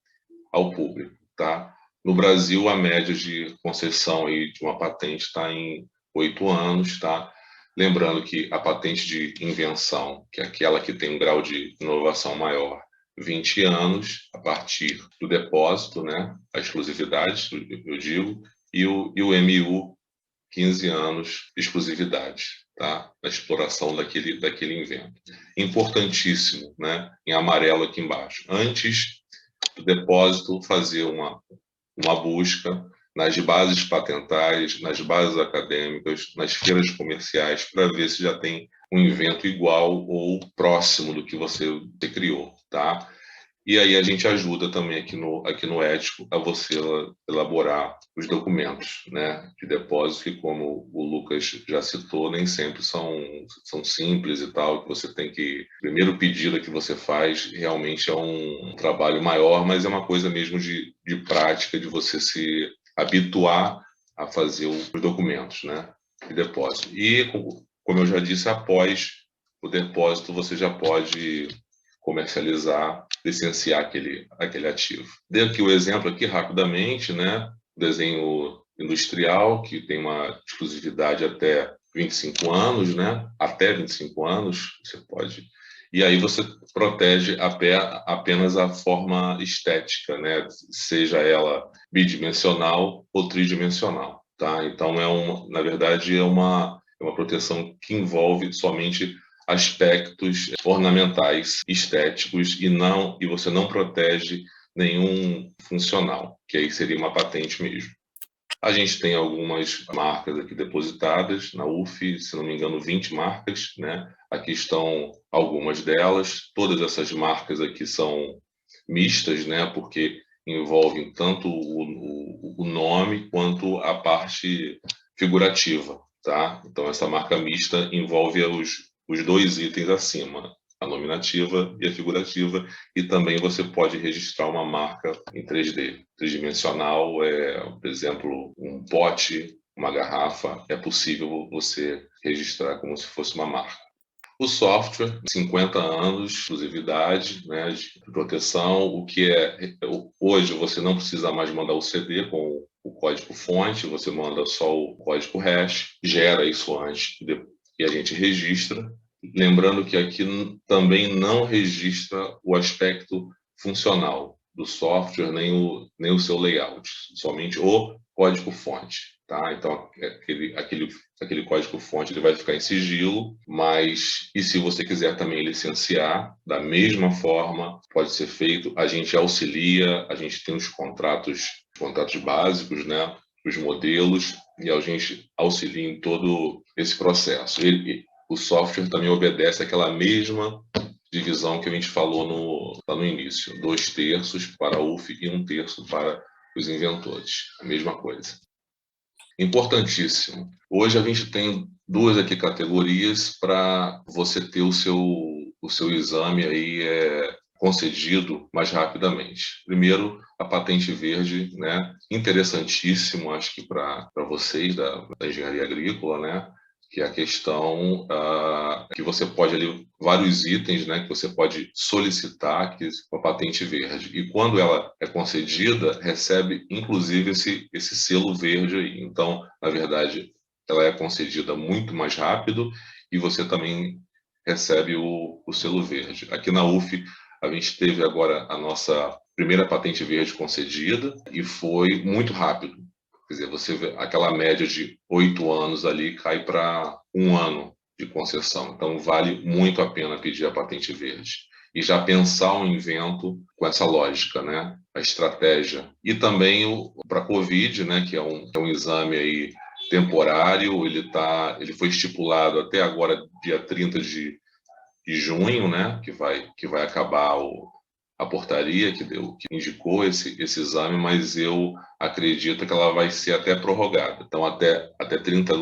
ao público, tá? No Brasil, a média de concessão aí de uma patente está em 8 anos, tá? Lembrando que a patente de invenção, que é aquela que tem um grau de inovação maior, 20 anos, a partir do depósito, né? A exclusividade, eu digo, e o MU, 15 anos de exclusividade, tá? Da exploração daquele invento. Importantíssimo, né? Em amarelo aqui embaixo. Antes do depósito, fazer uma busca nas bases patentais, nas bases acadêmicas, nas feiras comerciais, para ver se já tem um invento igual ou próximo do que você criou, tá? E aí a gente ajuda também aqui no Ético a você elaborar os documentos, né, de depósito, que como o Lucas já citou, nem sempre são simples e tal, que você tem que... O primeiro pedido que você faz realmente é um trabalho maior, mas é uma coisa mesmo de prática, de você se habituar a fazer os documentos, né, de depósito. E, como eu já disse, após o depósito, você já pode comercializar, licenciar aquele ativo. Dei aqui o exemplo aqui rapidamente, né? Desenho industrial, que tem uma exclusividade até 25 anos, né? Até 25 anos, você pode... E aí você protege apenas a forma estética, né? Seja ela bidimensional ou tridimensional, tá? Então, na verdade, é uma proteção que envolve somente aspectos ornamentais, estéticos, e você não protege nenhum funcional, que aí seria uma patente mesmo. A gente tem algumas marcas aqui depositadas na UF, se não me engano, 20 marcas, né? Aqui estão algumas delas. Todas essas marcas aqui são mistas, né? Porque envolvem tanto o nome quanto a parte figurativa, tá? Então, essa marca mista envolve os dois itens acima, a nominativa e a figurativa, e também você pode registrar uma marca em 3D, tridimensional, por exemplo, um pote, uma garrafa, é possível você registrar como se fosse uma marca. O software, 50 anos, exclusividade, né, de proteção, o que hoje você não precisa mais mandar o CD com o código-fonte, você manda só o código hash, gera isso antes e a gente registra. Lembrando que aqui também não registra o aspecto funcional do software, nem o seu layout, somente o código-fonte, tá? Então, aquele código-fonte ele vai ficar em sigilo, mas e se você quiser também licenciar, da mesma forma, pode ser feito, a gente auxilia, a gente tem os contratos básicos, né? Os modelos, e a gente auxilia em todo esse processo. O software também obedece àquela mesma divisão que a gente falou lá no início. 2/3 para a UF e 1/3 para os inventores. A mesma coisa. Importantíssimo. Hoje a gente tem duas aqui categorias para você ter o seu exame aí concedido mais rapidamente. Primeiro, a patente verde, né? Interessantíssimo, acho que para vocês da engenharia agrícola, né? Que é a questão que você pode ali, vários itens, né, que você pode solicitar com a patente verde. E quando ela é concedida, recebe inclusive esse selo verde aí. Então, na verdade, ela é concedida muito mais rápido e você também recebe o selo verde. Aqui na UF, a gente teve agora a nossa primeira patente verde concedida e foi muito rápido. Quer dizer, você vê aquela média de 8 anos ali cai para 1 ano de concessão. Então, vale muito a pena pedir a patente verde. E já pensar um invento com essa lógica, né? A estratégia. E também para a COVID, né? Que é um exame aí temporário, ele foi estipulado até agora, dia 30 de junho, né? Que vai acabar a portaria que indicou esse exame, mas eu acredito que ela vai ser até prorrogada. Então, até 30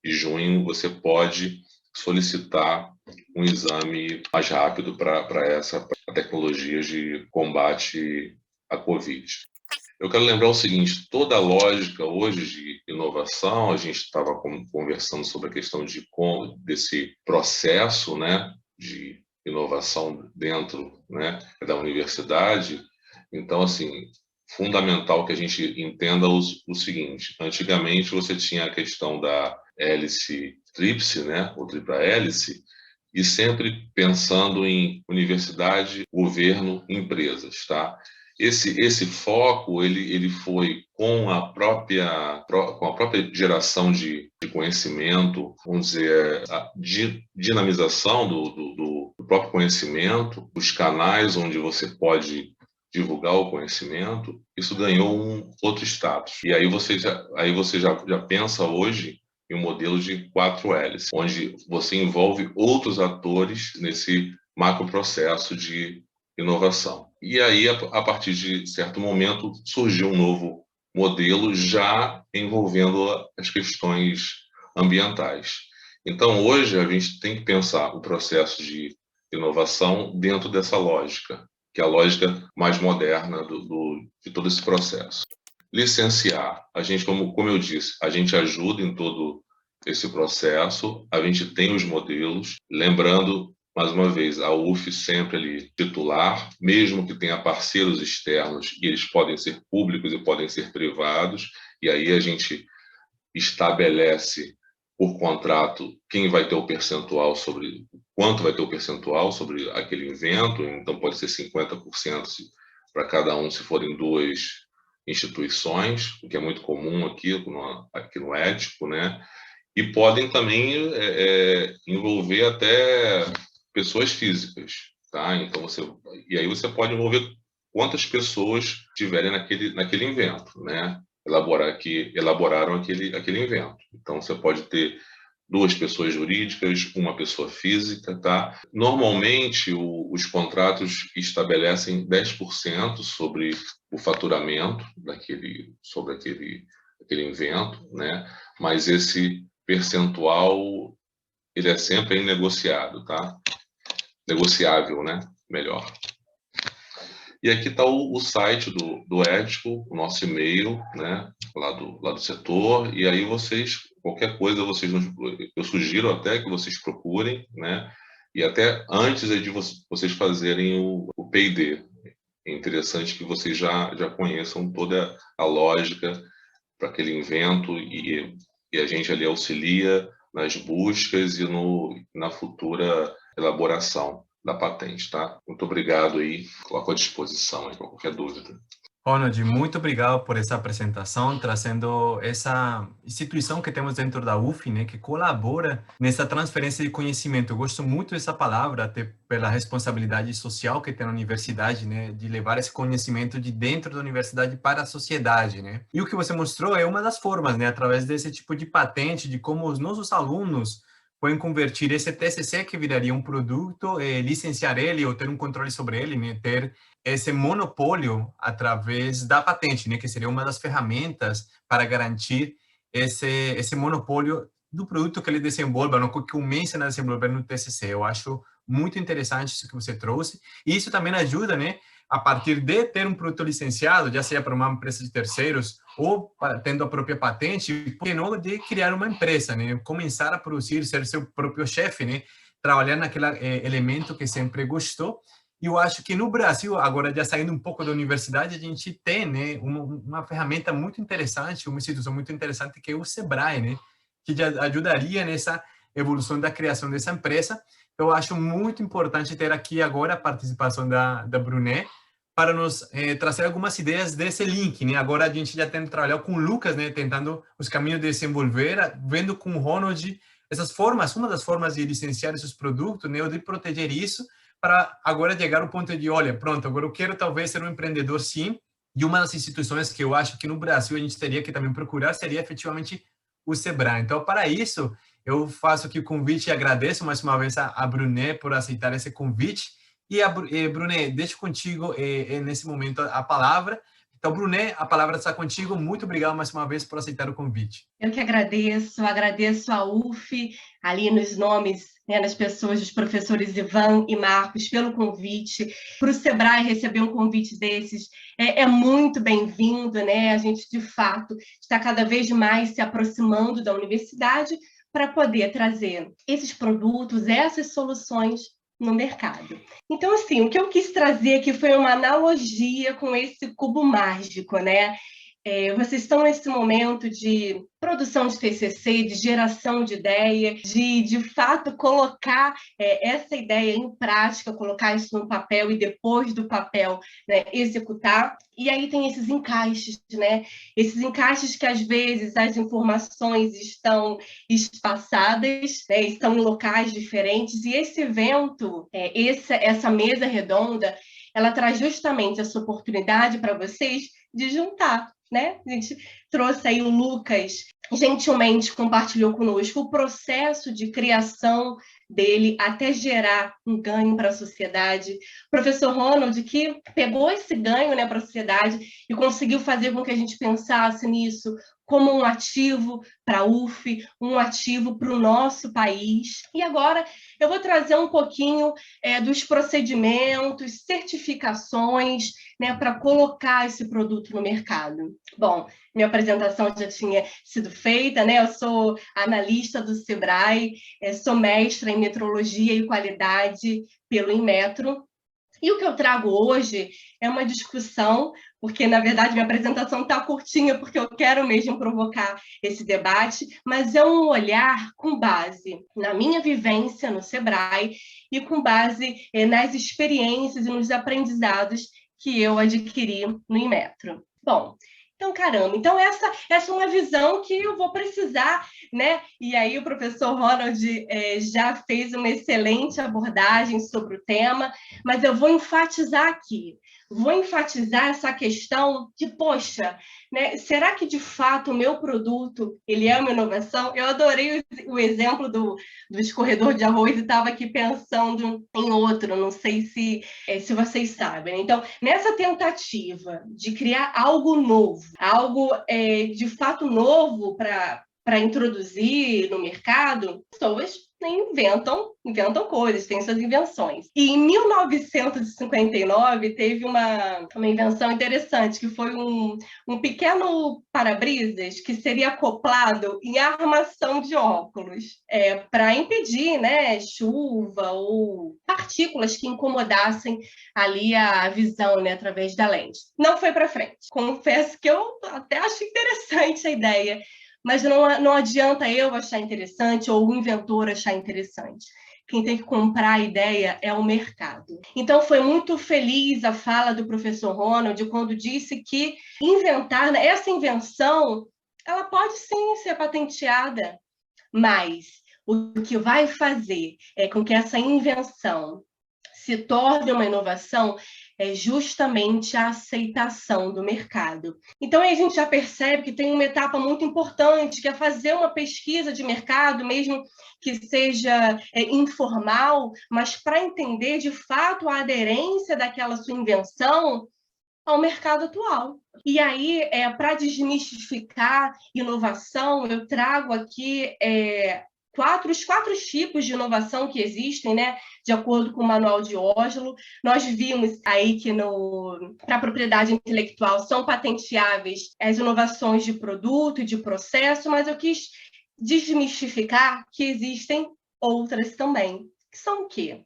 de junho, você pode solicitar um exame mais rápido para essa tecnologia de combate à Covid. Eu quero lembrar o seguinte, toda a lógica hoje de inovação, a gente estava conversando sobre a questão desse processo, né, de inovação dentro, né, da universidade. Então, assim, fundamental que a gente entenda o seguinte, antigamente você tinha a questão da hélice tríplice, né, ou tripla hélice, e sempre pensando em universidade, governo, empresas, tá? Esse foco ele foi com a própria geração de conhecimento, vamos dizer, a dinamização do próprio conhecimento, os canais onde você pode divulgar o conhecimento, isso ganhou um outro status. E aí você já pensa hoje em um modelo de 4 hélices, onde você envolve outros atores nesse macroprocesso de inovação. E aí, a partir de certo momento, surgiu um novo modelo já envolvendo as questões ambientais. Então, hoje, a gente tem que pensar o processo de inovação dentro dessa lógica, que é a lógica mais moderna de todo esse processo. Licenciar, a gente, como eu disse, a gente ajuda em todo esse processo, a gente tem os modelos, lembrando, mais uma vez, a UF sempre ali titular, mesmo que tenha parceiros externos, e eles podem ser públicos e podem ser privados, e aí a gente estabelece por contrato quem vai ter o percentual sobre, quanto vai ter o percentual sobre aquele evento, então pode ser 50% para cada um se forem 2 instituições, o que é muito comum aqui no ético, né? E podem também envolver até pessoas físicas, tá? Então e aí você pode envolver quantas pessoas tiverem naquele evento, né? Elaboraram aquele evento. Então você pode ter 2 pessoas jurídicas, 1 pessoa física, tá? Normalmente os contratos estabelecem 10% sobre o faturamento sobre aquele evento, né? Mas esse percentual ele é sempre negociado, tá? Negociável, né? Melhor. E aqui está o site do ético, o nosso e-mail, né? Lá do setor. E aí qualquer coisa eu sugiro até que vocês procurem, né? E até antes de vocês fazerem o P&D. É interessante que vocês já conheçam toda a lógica para aquele evento e a gente ali auxilia nas buscas e na futura elaboração da patente, tá? Muito obrigado aí, coloco à disposição aí para qualquer dúvida. Ronald, muito obrigado por essa apresentação, trazendo essa instituição que temos dentro da UF, né, que colabora nessa transferência de conhecimento. Eu gosto muito dessa palavra, até pela responsabilidade social que tem a universidade, né, de levar esse conhecimento de dentro da universidade para a sociedade, né. E o que você mostrou é uma das formas, né, através desse tipo de patente, de como os nossos alunos podem convertir esse TCC que viraria um produto, licenciar ele ou ter um controle sobre ele, né, ter esse monopólio através da patente, né, que seria uma das ferramentas para garantir esse monopólio do produto que ele desenvolva, no que começa a desenvolver no TCC. Eu acho muito interessante isso que você trouxe, e isso também ajuda, né, a partir de ter um produto licenciado, já seja para uma empresa de terceiros ou tendo a própria patente, por que não de criar uma empresa, né, começar a produzir, ser seu próprio chefe, né, trabalhar naquele elemento que sempre gostou. E eu acho que no Brasil, agora já saindo um pouco da universidade, a gente tem, né, uma ferramenta muito interessante, uma instituição muito interessante que é o Sebrae, né, que já ajudaria nessa evolução da criação dessa empresa. Eu acho muito importante ter aqui agora a participação da Brunet para nos trazer algumas ideias desse link, né? Agora a gente já tem trabalhado com o Lucas, né, tentando os caminhos de desenvolver, vendo com o Ronald essas formas, uma das formas de licenciar esses produtos, né, ou de proteger isso, para agora chegar ao ponto de, olha, pronto, agora eu quero talvez ser um empreendedor, sim, e uma das instituições que eu acho que no Brasil a gente teria que também procurar seria efetivamente o Sebrae. Então, para isso, eu faço aqui o convite e agradeço mais uma vez a Brunet por aceitar esse convite. E, Brunet, deixo contigo, nesse momento, a palavra. Então, Brunet, a palavra está contigo. Muito obrigado mais uma vez por aceitar o convite. Eu que agradeço a UF, ali nos nomes, né, das pessoas, dos professores Ivan e Marcos, pelo convite. Para o Sebrae receber um convite desses é muito bem-vindo, né? A gente, de fato, está cada vez mais se aproximando da universidade para poder trazer esses produtos, essas soluções no mercado. Então, assim, o que eu quis trazer aqui foi uma analogia com esse cubo mágico, né? Vocês estão nesse momento de produção de TCC, de geração de ideia, de fato colocar essa ideia em prática, colocar isso no papel e depois do papel, né, executar. E aí tem esses encaixes, né? Esses encaixes que às vezes as informações estão espaçadas, né, estão em locais diferentes, e esse evento, essa mesa redonda, ela traz justamente essa oportunidade para vocês de juntar, né? A gente trouxe aí o Lucas, gentilmente compartilhou conosco o processo de criação dele até gerar um ganho para a sociedade. O professor Ronald, que pegou esse ganho, né, para a sociedade e conseguiu fazer com que a gente pensasse nisso como um ativo para a UF, um ativo para o nosso país. E agora eu vou trazer um pouquinho dos procedimentos, certificações, né, para colocar esse produto no mercado. Bom, minha apresentação já tinha sido feita, né? Eu sou analista do Sebrae, sou mestra em metrologia e qualidade pelo Inmetro. E o que eu trago hoje é uma discussão, porque, na verdade, minha apresentação está curtinha, porque eu quero mesmo provocar esse debate, mas é um olhar com base na minha vivência no Sebrae e com base nas experiências e nos aprendizados que eu adquiri no Inmetro. Bom, então, caramba, então essa é uma visão que eu vou precisar, né? E aí o professor Ronald já fez uma excelente abordagem sobre o tema, mas eu vou enfatizar aqui, essa questão de, poxa, né, será que de fato o meu produto ele é uma inovação? Eu adorei o exemplo do escorredor de arroz e estava aqui pensando em outro, não sei se vocês sabem. Então, nessa tentativa de criar algo novo, algo de fato novo para introduzir no mercado, pessoas inventam coisas, têm suas invenções. E em 1959 teve uma invenção interessante, que foi um pequeno para-brisas que seria acoplado em armação de óculos, para impedir, né, chuva ou partículas que incomodassem ali a visão, né, através da lente. Não foi para frente. Confesso que eu até acho interessante a ideia, mas não adianta eu achar interessante ou o inventor achar interessante. Quem tem que comprar a ideia é o mercado. Então, foi muito feliz a fala do professor Ronald quando disse que essa invenção, ela pode sim ser patenteada, mas o que vai fazer com que essa invenção se torne uma inovação é justamente a aceitação do mercado. Então, aí a gente já percebe que tem uma etapa muito importante, que é fazer uma pesquisa de mercado, mesmo que seja informal, mas para entender, de fato, a aderência daquela sua invenção ao mercado atual. E aí, para desmistificar inovação, eu trago aqui os quatro tipos de inovação que existem, né? De acordo com o Manual de Oslo. Nós vimos aí que para a propriedade intelectual são patenteáveis as inovações de produto e de processo, mas eu quis desmistificar que existem outras também. Que são o quê?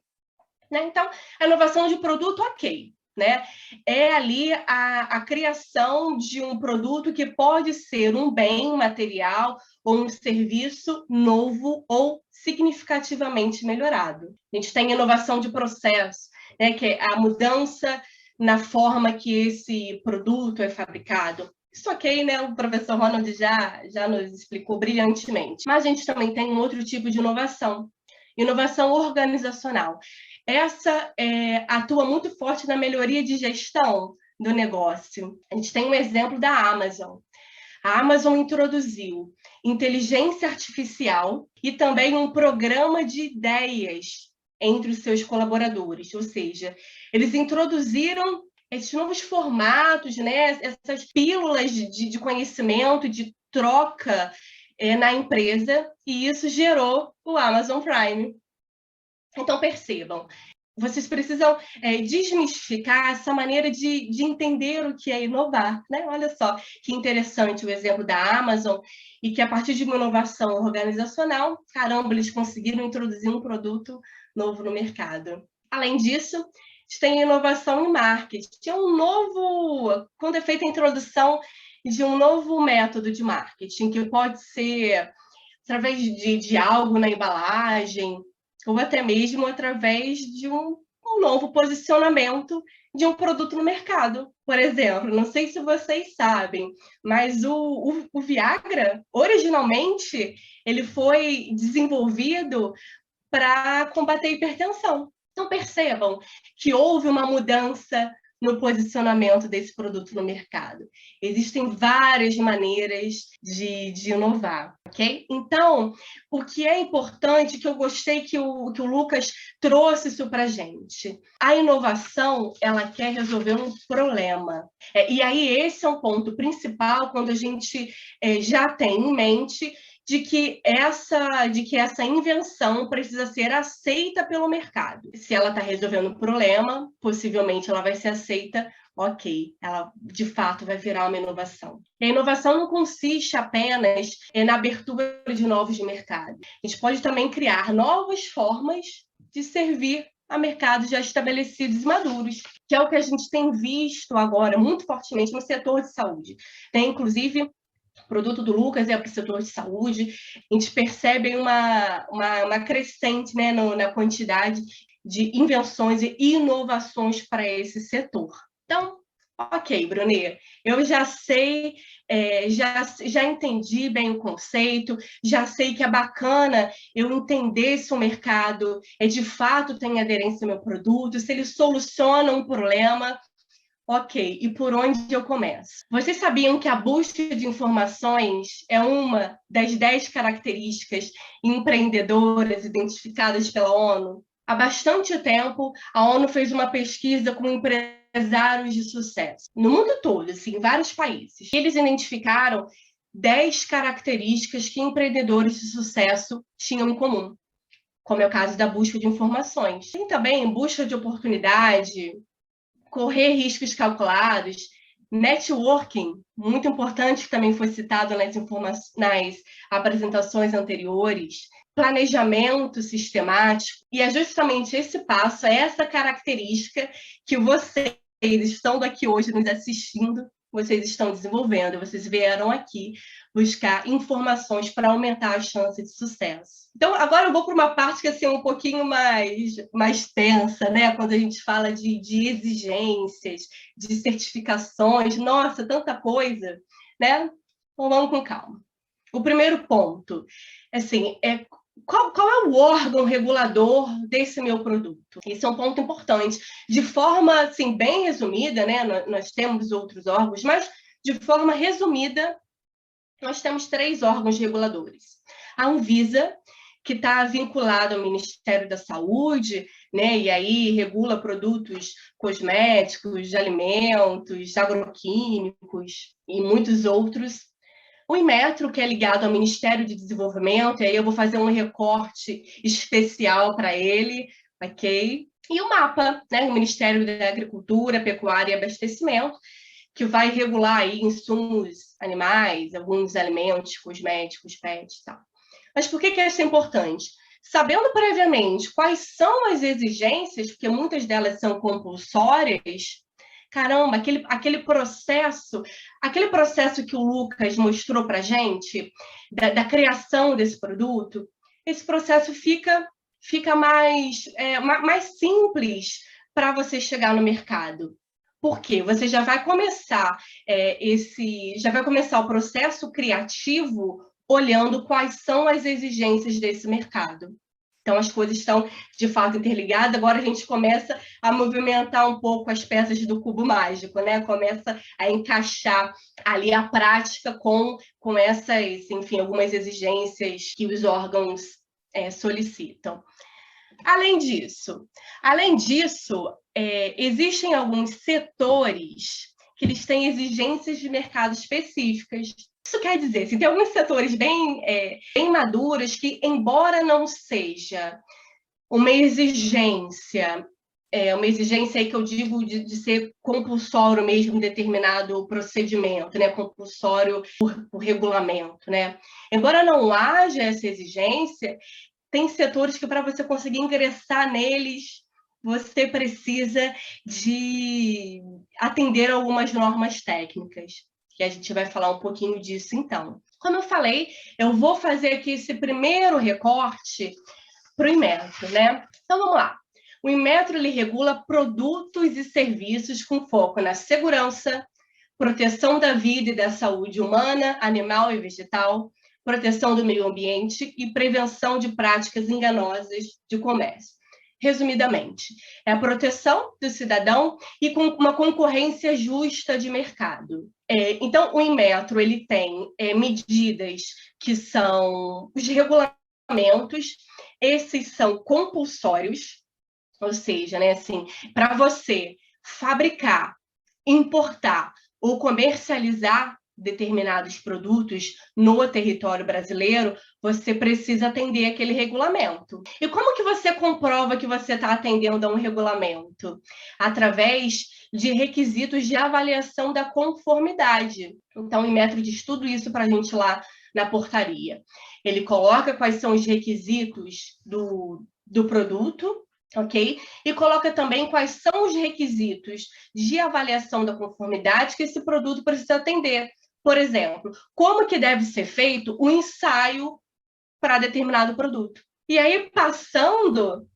Né? Então, a inovação de produto, ok. Né? É ali a criação de um produto que pode ser um bem material ou um serviço novo ou significativamente melhorado. A gente tem inovação de processo, né? Que é a mudança na forma que esse produto é fabricado. Isso ok, né? O professor Ronald já nos explicou brilhantemente. Mas a gente também tem um outro tipo de inovação organizacional. Essa atua muito forte na melhoria de gestão do negócio. A gente tem um exemplo da Amazon. A Amazon introduziu inteligência artificial e também um programa de ideias entre os seus colaboradores, ou seja, eles introduziram esses novos formatos, né? Essas pílulas de conhecimento, de troca na empresa, e isso gerou o Amazon Prime. Então, percebam, vocês precisam desmistificar essa maneira de entender o que é inovar, né? Olha só que interessante o exemplo da Amazon, e que a partir de uma inovação organizacional, caramba, eles conseguiram introduzir um produto novo no mercado. Além disso, a gente tem inovação em marketing, que é quando é feita a introdução de um novo método de marketing, que pode ser através de algo na embalagem, ou até mesmo através de um novo posicionamento de um produto no mercado. Por exemplo, não sei se vocês sabem, mas o Viagra, originalmente, ele foi desenvolvido para combater a hipertensão. Então, percebam que houve uma mudança no posicionamento desse produto no mercado. Existem várias maneiras de inovar, ok? Então, o que é importante, que eu gostei que o Lucas trouxe isso para a gente, a inovação, ela quer resolver um problema. E aí, esse é um ponto principal quando a gente já tem em mente de que essa invenção precisa ser aceita pelo mercado. Se ela está resolvendo um problema, possivelmente ela vai ser aceita, ok, ela de fato vai virar uma inovação. E a inovação não consiste apenas na abertura de novos mercados. A gente pode também criar novas formas de servir a mercados já estabelecidos e maduros, que é o que a gente tem visto agora muito fortemente no setor de saúde. Tem, inclusive, o produto do Lucas é para o setor de saúde, a gente percebe uma crescente, né, na quantidade de invenções e inovações para esse setor. Então, ok, Brunet, eu já sei, já entendi bem o conceito, já sei que é bacana eu entender se o mercado de fato tem aderência ao meu produto, se ele soluciona um problema. Ok, e por onde eu começo? Vocês sabiam que a busca de informações é uma das 10 características empreendedoras identificadas pela ONU? Há bastante tempo, a ONU fez uma pesquisa com empresários de sucesso, no mundo todo, assim, em vários países. Eles identificaram 10 características que empreendedores de sucesso tinham em comum, como é o caso da busca de informações. Tem também busca de oportunidade, correr riscos calculados, networking, muito importante, que também foi citado nas apresentações anteriores, planejamento sistemático, e é justamente esse passo, essa característica que vocês, estando aqui hoje nos assistindo, vocês estão desenvolvendo, vocês vieram aqui buscar informações para aumentar a chance de sucesso. Então, agora eu vou para uma parte que assim, é um pouquinho mais tensa, né? Quando a gente fala de exigências, de certificações, nossa, tanta coisa, né? Então, vamos com calma. O primeiro ponto, assim, qual é o órgão regulador desse meu produto? Esse é um ponto importante. De forma, assim, bem resumida, né? Nós temos outros órgãos, mas de forma resumida, nós temos 3 órgãos reguladores. A Anvisa, que está vinculado ao Ministério da Saúde, né? E aí regula produtos cosméticos, de alimentos, agroquímicos e muitos outros. O Inmetro, que é ligado ao Ministério de Desenvolvimento, e aí eu vou fazer um recorte especial para ele, ok? E o MAPA, né, o Ministério da Agricultura, Pecuária e Abastecimento, que vai regular aí insumos animais, alguns alimentos, cosméticos, pets e tal. Mas por que isso é importante? Sabendo previamente quais são as exigências, porque muitas delas são compulsórias, caramba, aquele processo que o Lucas mostrou para a gente, da criação desse produto, esse processo fica mais simples para você chegar no mercado. Por quê? Você já vai começar o processo criativo olhando quais são as exigências desse mercado. Então, as coisas estão, de fato, interligadas. Agora a gente começa a movimentar um pouco as peças do cubo mágico, né? Começa a encaixar ali a prática com essas, enfim, algumas exigências que os órgãos solicitam. Além disso, existem alguns setores que eles têm exigências de mercado específicas. Isso quer dizer, assim, tem alguns setores bem maduros que, embora não seja uma exigência aí que eu digo de ser compulsório mesmo em determinado procedimento, né? Compulsório por regulamento, né? Embora não haja essa exigência, tem setores que, para você conseguir ingressar neles, você precisa de atender algumas normas técnicas. que a gente vai falar um pouquinho disso então. Como eu falei, eu vou fazer aqui esse primeiro recorte para o Inmetro, né? Então, vamos lá. O Inmetro, ele regula produtos e serviços com foco na segurança, proteção da vida e da saúde humana, animal e vegetal, proteção do meio ambiente e prevenção de práticas enganosas de comércio. Resumidamente, é a proteção do cidadão e com uma concorrência justa de mercado. Então, o Inmetro, ele tem medidas que são os regulamentos, esses são compulsórios, ou seja, né, assim, para você fabricar, importar ou comercializar determinados produtos no território brasileiro, você precisa atender aquele regulamento. E como que você comprova que você está atendendo a um regulamento? Através de requisitos de avaliação da conformidade. Então, o Inmetro diz tudo isso para a gente lá na portaria. Ele coloca quais são os requisitos do produto, ok? E coloca também quais são os requisitos de avaliação da conformidade que esse produto precisa atender. Por exemplo, como que deve ser feito o ensaio para determinado produto. E aí, passando,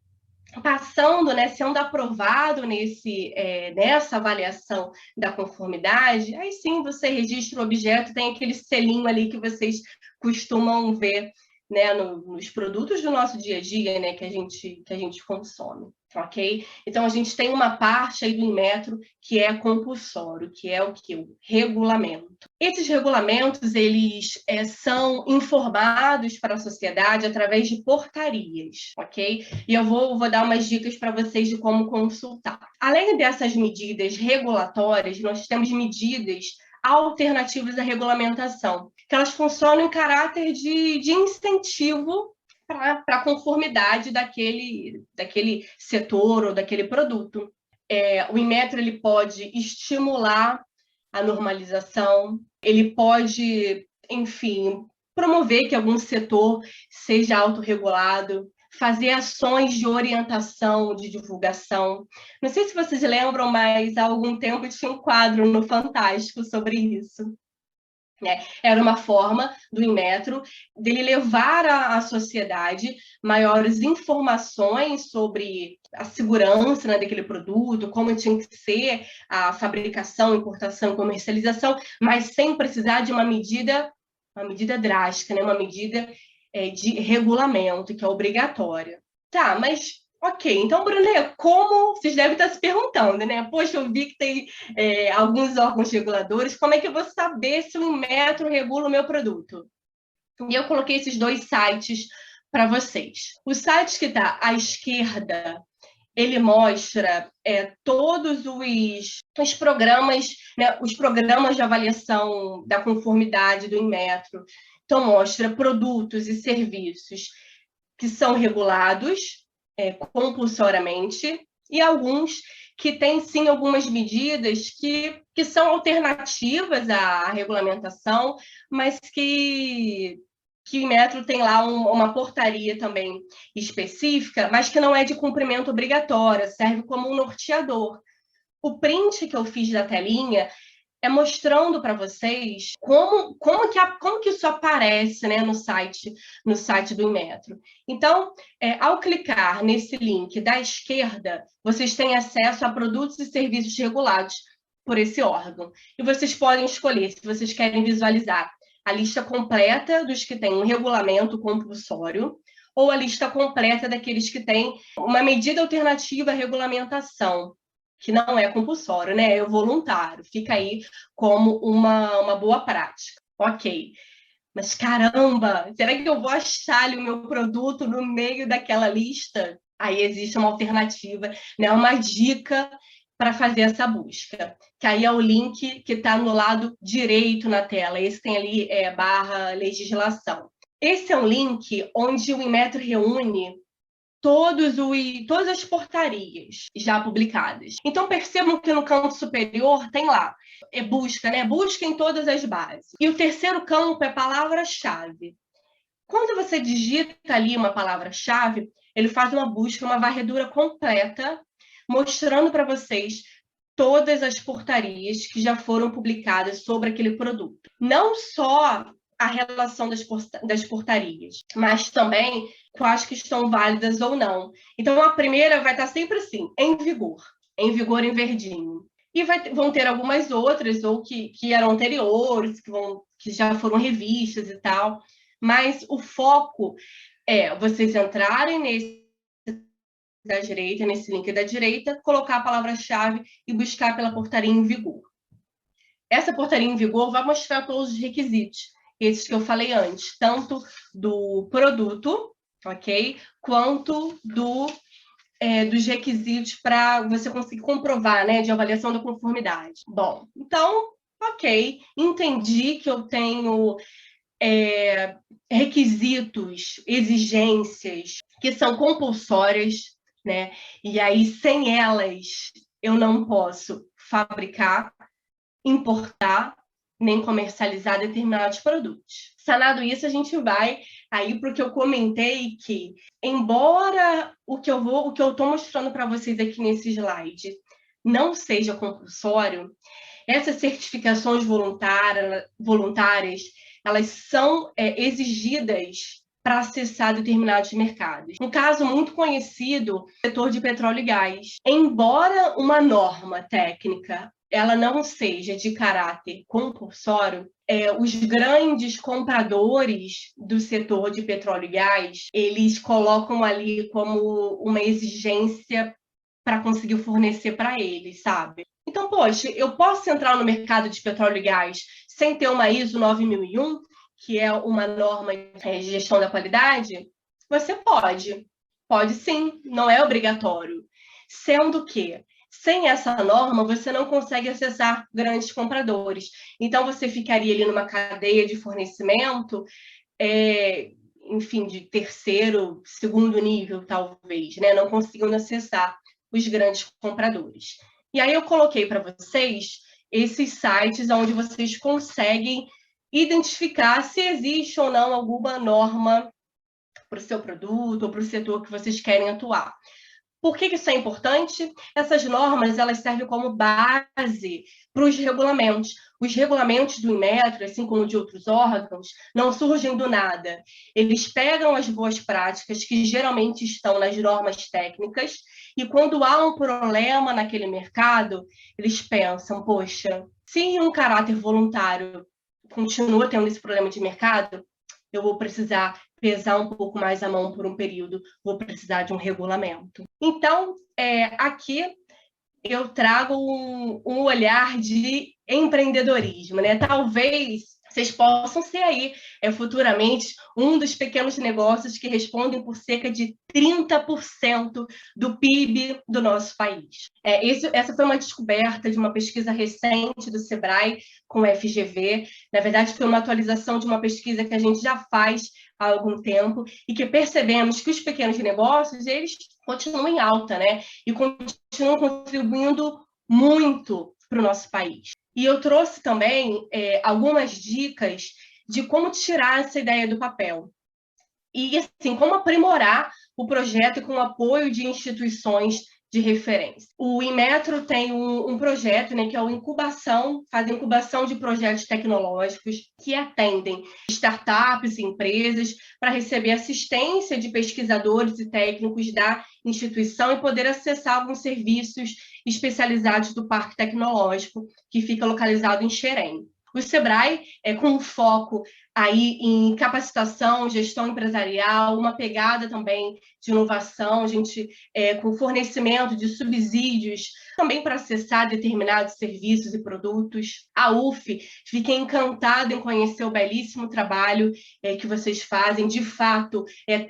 né, sendo aprovado nessa avaliação da conformidade, aí sim você registra o objeto, tem aquele selinho ali que vocês costumam ver, né, nos produtos do nosso dia a dia, né, que a gente consome, ok? Então, a gente tem uma parte aí do Inmetro que é compulsório, que é o regulamento. Esses regulamentos, eles são informados para a sociedade através de portarias, ok? E eu vou dar umas dicas para vocês de como consultar. Além dessas medidas regulatórias, nós temos medidas alternativas à regulamentação, que elas funcionam em caráter de incentivo para a conformidade daquele setor ou daquele produto. O Inmetro, ele pode estimular a normalização, ele pode, enfim, promover que algum setor seja autorregulado, fazer ações de orientação, de divulgação. Não sei se vocês lembram, mas há algum tempo tinha um quadro no Fantástico sobre isso. Era uma forma do Inmetro dele levar à sociedade maiores informações sobre a segurança, né, daquele produto, como tinha que ser a fabricação, importação, comercialização, mas sem precisar de uma medida drástica, né, uma medida de regulamento, que é obrigatória. Tá, mas ok, então, Brunet, como vocês devem estar se perguntando, né? Poxa, eu vi que tem alguns órgãos reguladores, como é que eu vou saber se o Inmetro regula o meu produto? E eu coloquei esses dois sites para vocês. O site que está à esquerda, ele mostra todos os programas, né, os programas de avaliação da conformidade do Inmetro. Então, mostra produtos e serviços que são regulados compulsoriamente, e alguns que têm, sim, algumas medidas que são alternativas à regulamentação, mas que o Inmetro tem lá uma portaria também específica, mas que não é de cumprimento obrigatório, serve como um norteador. O print que eu fiz da telinha mostrando para vocês como que isso aparece, né, no site do Inmetro. Então, ao clicar nesse link da esquerda, vocês têm acesso a produtos e serviços regulados por esse órgão. E vocês podem escolher se vocês querem visualizar a lista completa dos que têm um regulamento compulsório ou a lista completa daqueles que têm uma medida alternativa à regulamentação, que não é compulsório, né? É voluntário. Fica aí como uma boa prática. Ok. Mas, caramba, será que eu vou achar ali o meu produto no meio daquela lista? Aí existe uma alternativa, né? Uma dica para fazer essa busca. Que aí é o link que está no lado direito na tela. Esse tem ali /legislação. Esse é um link onde o Inmetro reúne todas as portarias já publicadas. Então, percebam que no canto superior tem lá, busca, né? Busca em todas as bases. E o terceiro campo é palavra-chave. Quando você digita ali uma palavra-chave, ele faz uma busca, uma varredura completa, mostrando para vocês todas as portarias que já foram publicadas sobre aquele produto. Não só a relação das portarias, mas também quais que estão válidas ou não. Então, a primeira vai estar sempre assim, em vigor em verdinho. E vão ter algumas outras, ou que eram anteriores, que já foram revistas e tal. Mas o foco é vocês entrarem nesse link da direita, colocar a palavra-chave e buscar pela portaria em vigor. Essa portaria em vigor vai mostrar todos os requisitos, esses que eu falei antes, tanto do produto, ok? Quanto dos requisitos para você conseguir comprovar, né, de avaliação da conformidade. Bom, então, ok, entendi que eu tenho requisitos, exigências que são compulsórias, né? E aí, sem elas, eu não posso fabricar, importar, nem comercializar determinados produtos. Sanado isso, a gente vai aí para o que eu comentei, que embora o que eu estou mostrando para vocês aqui nesse slide não seja compulsório, essas certificações voluntárias, elas são exigidas para acessar determinados mercados. Um caso muito conhecido, o setor de petróleo e gás. Embora uma norma técnica ela não seja de caráter compulsório, os grandes compradores do setor de petróleo e gás, eles colocam ali como uma exigência para conseguir fornecer para eles, sabe? Então, poxa, eu posso entrar no mercado de petróleo e gás sem ter uma ISO 9001, que é uma norma de gestão da qualidade? Você pode sim, não é obrigatório. Sendo que, sem essa norma, você não consegue acessar grandes compradores. Então, você ficaria ali numa cadeia de fornecimento, enfim, de terceiro, segundo nível, talvez, né? Não conseguindo acessar os grandes compradores. E aí eu coloquei para vocês esses sites onde vocês conseguem identificar se existe ou não alguma norma para o seu produto ou para o setor que vocês querem atuar. Por que isso é importante? Essas normas elas servem como base para os regulamentos. Os regulamentos do Inmetro, assim como de outros órgãos, não surgem do nada. Eles pegam as boas práticas que geralmente estão nas normas técnicas e quando há um problema naquele mercado, eles pensam, poxa, se um caráter voluntário continua tendo esse problema de mercado, eu vou precisar pesar um pouco mais a mão por um período, vou precisar de um regulamento. Então, aqui eu trago um olhar de empreendedorismo, né? Talvez vocês possam ser aí, futuramente, um dos pequenos negócios que respondem por cerca de 30% do PIB do nosso país. Essa foi uma descoberta de uma pesquisa recente do Sebrae com o FGV. Na verdade, foi uma atualização de uma pesquisa que a gente já faz há algum tempo e que percebemos que os pequenos negócios, eles continuam em alta, né? E continuam contribuindo muito para o nosso país. E eu trouxe também algumas dicas de como tirar essa ideia do papel. E, assim, como aprimorar o projeto com o apoio de instituições de referência. O Inmetro tem um projeto, né, que é faz incubação de projetos tecnológicos que atendem startups e empresas para receber assistência de pesquisadores e técnicos da instituição e poder acessar alguns serviços especializados do Parque Tecnológico, que fica localizado em Xerém. O Sebrae, com foco aí em capacitação, gestão empresarial, uma pegada também de inovação, a gente com fornecimento de subsídios também para acessar determinados serviços e produtos. A UF, fiquei encantada em conhecer o belíssimo trabalho que vocês fazem, de fato,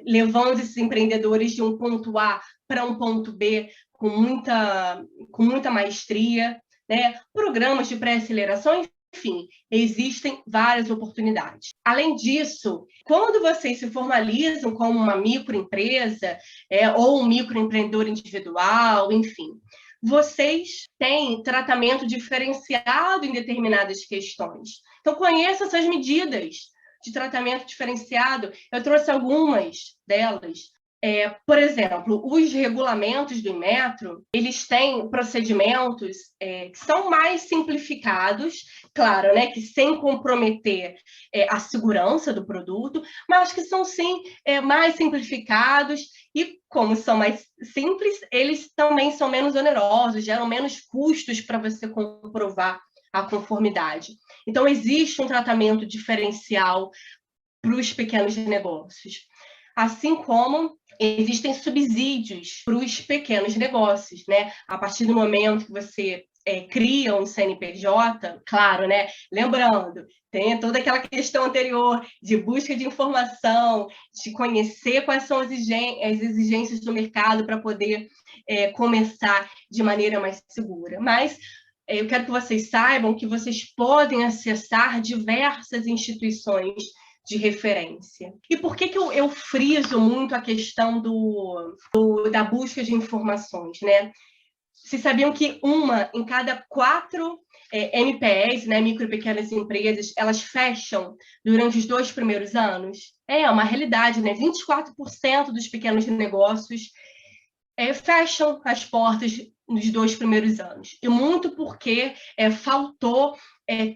levando esses empreendedores de um ponto A para um ponto B com muita maestria, né? Programas de pré-aceleração, enfim, existem várias oportunidades. Além disso, quando vocês se formalizam como uma microempresa ou um microempreendedor individual, enfim, vocês têm tratamento diferenciado em determinadas questões. Então, conheça essas medidas de tratamento diferenciado. Eu trouxe algumas delas. Por exemplo, os regulamentos do Inmetro, eles têm procedimentos que são mais simplificados, claro, né, que sem comprometer a segurança do produto, mas que são, sim, mais simplificados e, como são mais simples, eles também são menos onerosos, geram menos custos para você comprovar a conformidade. Então, existe um tratamento diferencial para os pequenos negócios. Assim como existem subsídios para os pequenos negócios, né? A partir do momento que você cria um CNPJ, claro, né? Lembrando, tem toda aquela questão anterior de busca de informação, de conhecer quais são as exigências do mercado para poder começar de maneira mais segura. Mas eu quero que vocês saibam que vocês podem acessar diversas instituições de referência. E por que eu friso muito a questão da busca de informações, né? Vocês sabiam que uma em cada 4 MPS, né, micro e pequenas empresas, elas fecham durante os 2 primeiros anos? É uma realidade, né? 24% dos pequenos negócios fecham as portas nos 2 primeiros anos. E muito porque faltou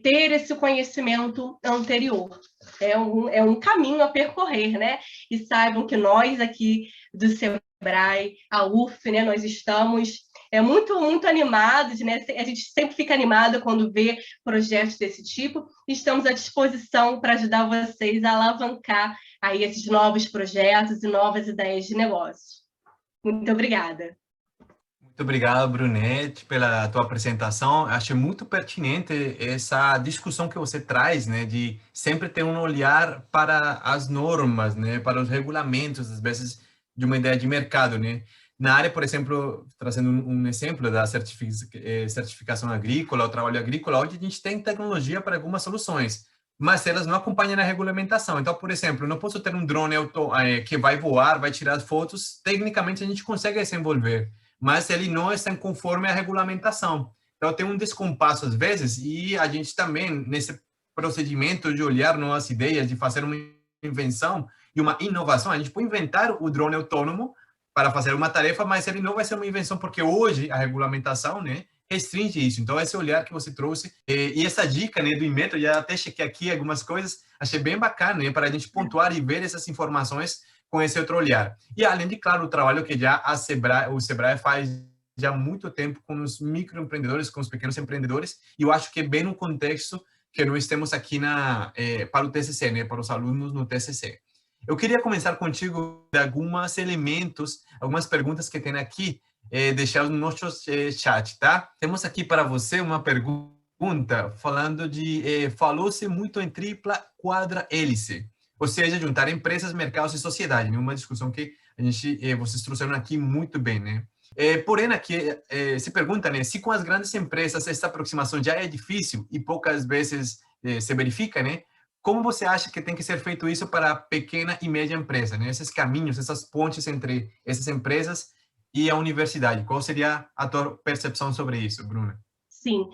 ter esse conhecimento anterior. É um caminho a percorrer, né? E saibam que nós aqui do Sebrae, a UF, né, nós estamos muito, muito animados, né? A gente sempre fica animado quando vê projetos desse tipo. Estamos à disposição para ajudar vocês a alavancar aí esses novos projetos e novas ideias de negócio. Muito obrigada. Muito obrigado, Brunete, pela tua apresentação. Achei muito pertinente essa discussão que você traz, né, de sempre ter um olhar para as normas, né, para os regulamentos, às vezes, de uma ideia de mercado, né. Na área, por exemplo, trazendo um exemplo da certificação agrícola, o trabalho agrícola, onde a gente tem tecnologia para algumas soluções, mas elas não acompanham a regulamentação. Então, por exemplo, eu não posso ter um drone que vai voar, vai tirar fotos, tecnicamente a gente consegue desenvolver, mas ele não está conforme a regulamentação. Então, tem um descompasso às vezes, e a gente também, nesse procedimento de olhar novas ideias, de fazer uma invenção e uma inovação, a gente pode inventar o drone autônomo para fazer uma tarefa, mas ele não vai ser uma invenção, porque hoje a regulamentação, né, restringe isso. Então, esse olhar que você trouxe, e essa dica, né, do Inmetro, já até chequei aqui algumas coisas, achei bem bacana, né, para a gente pontuar e ver essas informações com esse outro olhar. E além de, claro, o trabalho que já o Sebrae faz já há muito tempo com os microempreendedores, com os pequenos empreendedores, e eu acho que é bem no contexto que nós temos aqui para o TCC, né, para os alunos no TCC. Eu queria começar contigo de alguns elementos, algumas perguntas que tem aqui, deixar no nosso chat, tá? Temos aqui para você uma pergunta falando falou-se muito em tripla quadra hélice, ou seja, juntar empresas, mercados e sociedade, né? Uma discussão que vocês trouxeram aqui muito bem, né? Porém, aqui se pergunta, né, se com as grandes empresas essa aproximação já é difícil e poucas vezes se verifica, né? Como você acha que tem que ser feito isso para a pequena e média empresa, né? Esses caminhos, essas pontes entre essas empresas e a universidade. Qual seria a tua percepção sobre isso, Bruna? Sim,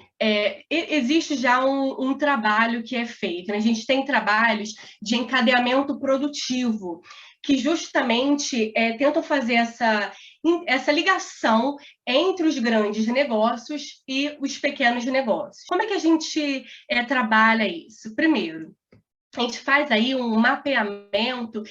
existe já um trabalho que é feito, né? A gente tem trabalhos de encadeamento produtivo, que justamente tentam fazer essa ligação entre os grandes negócios e os pequenos negócios. Como é que a gente trabalha isso? Primeiro, a gente faz aí um mapeamento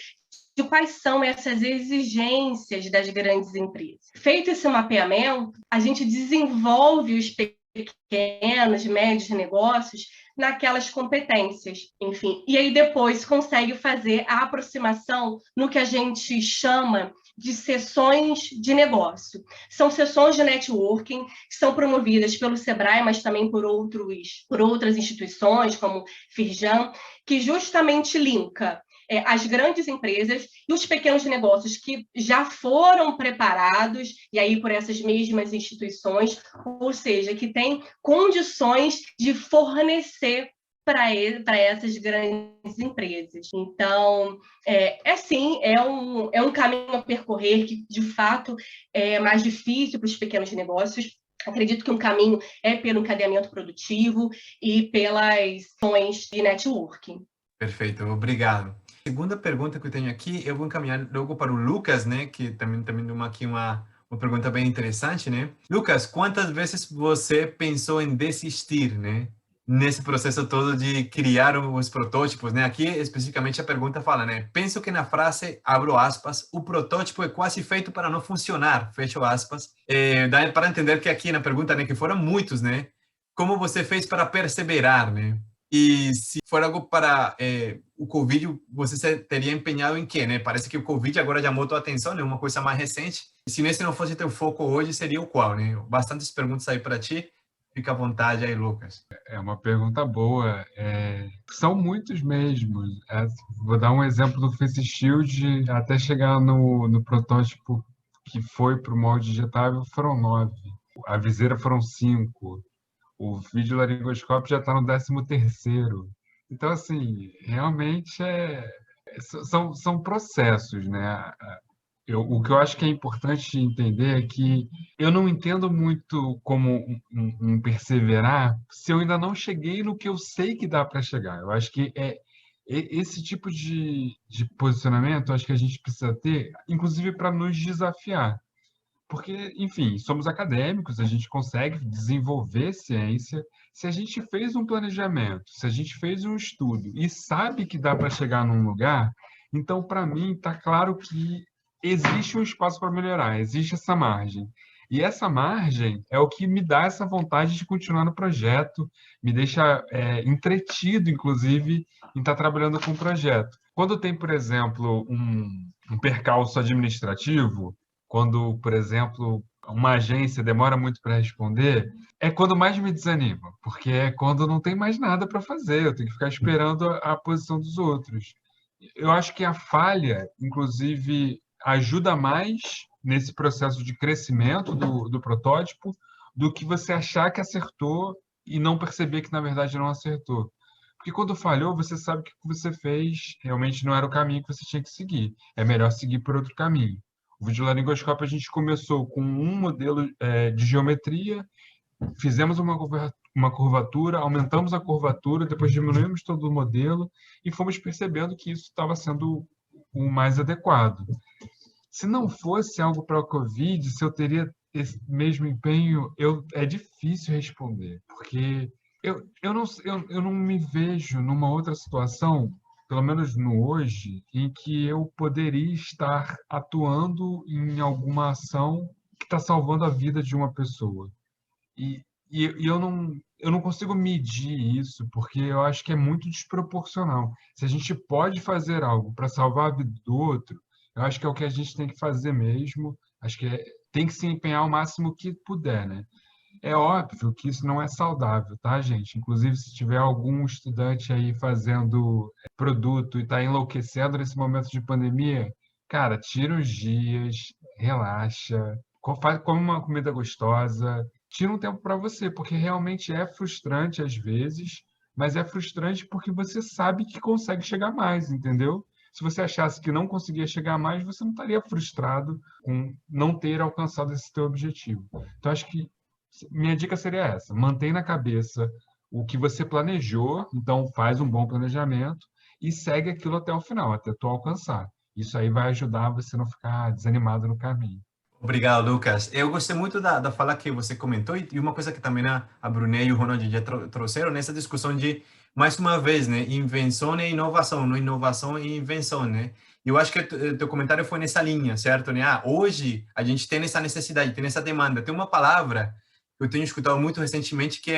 de quais são essas exigências das grandes empresas. Feito esse mapeamento, a gente desenvolve os pequenos, médios negócios naquelas competências, enfim. E aí depois consegue fazer a aproximação no que a gente chama de sessões de negócio. São sessões de networking que são promovidas pelo Sebrae, mas também por outras instituições, como Firjan, que justamente linka as grandes empresas e os pequenos negócios que já foram preparados, e aí por essas mesmas instituições, ou seja, que têm condições de fornecer para essas grandes empresas. Então, sim, é um caminho a percorrer que, de fato, é mais difícil para os pequenos negócios. Acredito que um caminho é pelo encadeamento produtivo e pelas ações de networking. Perfeito, obrigado. Segunda pergunta que eu tenho aqui, eu vou encaminhar logo para o Lucas, né, que também aqui uma pergunta bem interessante, né? Lucas, quantas vezes você pensou em desistir, né? Nesse processo todo de criar os protótipos, né? Aqui, especificamente, a pergunta fala, né? Penso que na frase, abro aspas, o protótipo é quase feito para não funcionar, fecho aspas. Dá para entender que aqui na pergunta, né, que foram muitos, né? Como você fez para perseverar, né? E se for algo para o Covid, você teria empenhado em quê, né? Parece que o Covid agora chamou a tua atenção, né? Uma coisa mais recente. E se esse não fosse teu foco hoje, seria o qual, né? Bastantes perguntas aí para ti. Fica à vontade aí, Lucas. É uma pergunta boa. São muitos mesmo. Vou dar um exemplo do Face Shield até chegar no protótipo que foi para o molde digitável, foram 9. A viseira foram 5. O videolaringoscópio já está no 13º. Então, assim, realmente são processos, né? O que eu acho que é importante entender é que eu não entendo muito como um perseverar se eu ainda não cheguei no que eu sei que dá para chegar. Eu acho que esse tipo de posicionamento, eu acho que a gente precisa ter, inclusive para nos desafiar. Porque, enfim, somos acadêmicos, a gente consegue desenvolver ciência. Se a gente fez um planejamento, se a gente fez um estudo e sabe que dá para chegar num lugar, então, para mim, está claro que existe um espaço para melhorar, existe essa margem. E essa margem é o que me dá essa vontade de continuar no projeto, me deixa entretido, inclusive, em estar trabalhando com o projeto. Quando tem, por exemplo, um percalço administrativo, quando, por exemplo, uma agência demora muito para responder, é quando mais me desanima, porque é quando não tem mais nada para fazer, eu tenho que ficar esperando a posição dos outros. Eu acho que a falha, inclusive, ajuda mais nesse processo de crescimento do protótipo do que você achar que acertou e não perceber que, na verdade, não acertou. Porque quando falhou, você sabe que o que você fez realmente não era o caminho que você tinha que seguir. É melhor seguir por outro caminho. O videolaringoscópio a gente começou com um modelo de geometria, fizemos uma curvatura, aumentamos a curvatura, depois diminuímos todo o modelo e fomos percebendo que isso estava sendo o mais adequado. Se não fosse algo para a Covid, se eu teria esse mesmo empenho, é difícil responder, porque eu não me vejo numa outra situação, pelo menos no hoje, em que eu poderia estar atuando em alguma ação que está salvando a vida de uma pessoa. E eu não consigo medir isso, porque eu acho que é muito desproporcional. Se a gente pode fazer algo para salvar a vida do outro, eu acho que é o que a gente tem que fazer mesmo. Acho que tem que se empenhar o máximo que puder, né? É óbvio que isso não é saudável, tá, gente? Inclusive, se tiver algum estudante aí fazendo produto e está enlouquecendo nesse momento de pandemia, cara, tira uns dias, relaxa, come uma comida gostosa, tira um tempo para você, porque realmente é frustrante às vezes, mas é frustrante porque você sabe que consegue chegar mais, entendeu? Se você achasse que não conseguia chegar mais, você não estaria frustrado com não ter alcançado esse teu objetivo. Então, acho que minha dica seria essa: mantém na cabeça o que você planejou, então faz um bom planejamento e segue aquilo até o final, até tu alcançar. Isso aí vai ajudar você não ficar desanimado no caminho. Obrigado, Lucas. Eu gostei muito da fala que você comentou e uma coisa que também a Brunet e o Ronald já trouxeram nessa discussão de, mais uma vez, né, invenção e inovação, não inovação e invenção, né? Eu acho que teu comentário foi nessa linha, certo? Né? Hoje a gente tem essa necessidade, tem essa demanda. Tem uma palavra que eu tenho escutado muito recentemente que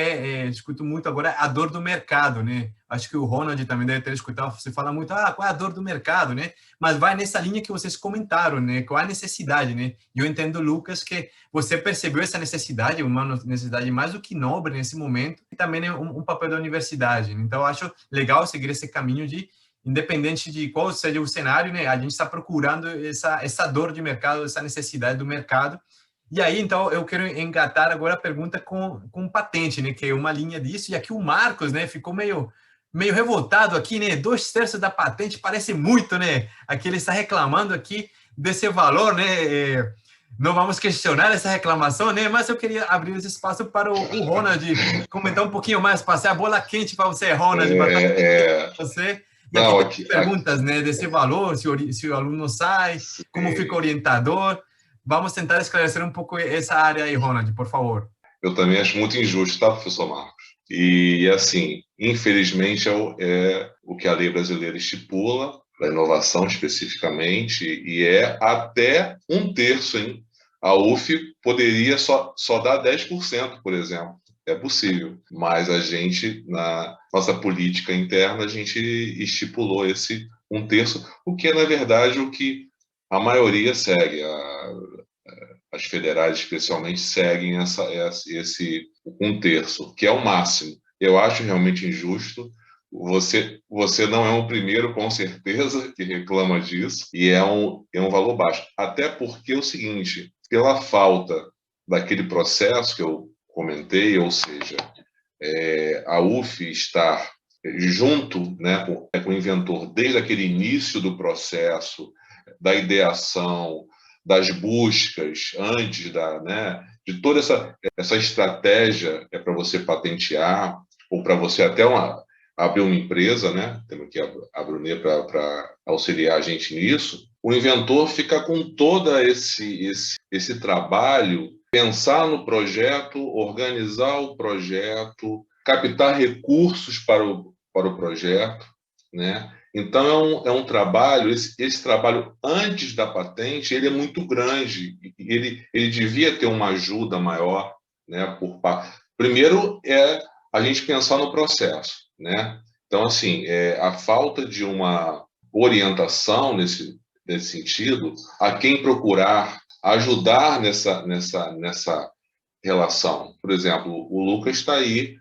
escuto muito agora, a dor do mercado, né? Acho que o Ronald também deve ter escutado, você fala muito, qual é a dor do mercado, né? Mas vai nessa linha que vocês comentaram, né? Qual é a necessidade, né? E eu entendo, Lucas, que você percebeu essa necessidade, uma necessidade mais do que nobre nesse momento, e também é um papel da universidade. Então, eu acho legal seguir esse caminho de, independente de qual seja o cenário, né? A gente está procurando essa dor de mercado, essa necessidade do mercado. E aí, então, eu quero engatar agora a pergunta com patente, né? Que é uma linha disso. E aqui o Marcos, né? Ficou meio revoltado aqui, né? 2/3 da patente parece muito, né? Aqui ele está reclamando aqui desse valor, né? Não vamos questionar essa reclamação, né? Mas eu queria abrir esse espaço para o Ronald comentar um pouquinho mais, passar a bola quente para você, Ronald, você, E aqui Não, tem perguntas, né, desse valor, se o aluno sai, como fica o orientador. Vamos tentar esclarecer um pouco essa área aí, Ronald, por favor. eu também acho muito injusto, tá, professor Marcos? E, assim, infelizmente, é o que a lei brasileira estipula, para inovação especificamente, e é até 1/3, hein? A UF poderia só dar 10%, por exemplo. É possível, mas a gente, na nossa política interna, a gente estipulou esse 1/3, o que é, na verdade, o que a maioria segue. As federais, especialmente, seguem esse 1/3, que é o máximo. Eu acho realmente injusto. Você não é o primeiro, com certeza, que reclama disso, e é um valor baixo. Até porque é o seguinte, pela falta daquele processo que eu comentei, ou seja, a UF estar junto, né, com o inventor desde aquele início do processo, da ideação, das buscas, antes de toda essa estratégia para você patentear, ou para você até abrir uma empresa, né? Temos aqui a Brunet para auxiliar a gente nisso. O inventor fica com todo esse trabalho, pensar no projeto, organizar o projeto, captar recursos para o projeto, né? Então, é um trabalho, esse trabalho antes da patente, ele é muito grande, ele devia ter uma ajuda maior, né? Primeiro, a gente pensar no processo, né? Então, assim, a falta de uma orientação nesse sentido, a quem procurar ajudar nessa relação. Por exemplo, o Lucas está aí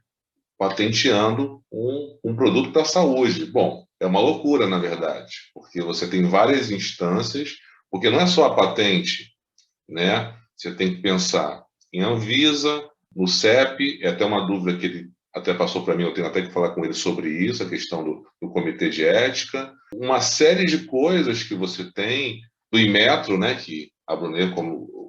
patenteando um produto para a saúde. Bom, é uma loucura, na verdade, porque você tem várias instâncias, porque não é só a patente, né? Você tem que pensar em Anvisa, no CEP, é até uma dúvida que ele até passou para mim, eu tenho até que falar com ele sobre isso, a questão do comitê de ética, uma série de coisas que você tem, do Inmetro, né, que a Brunet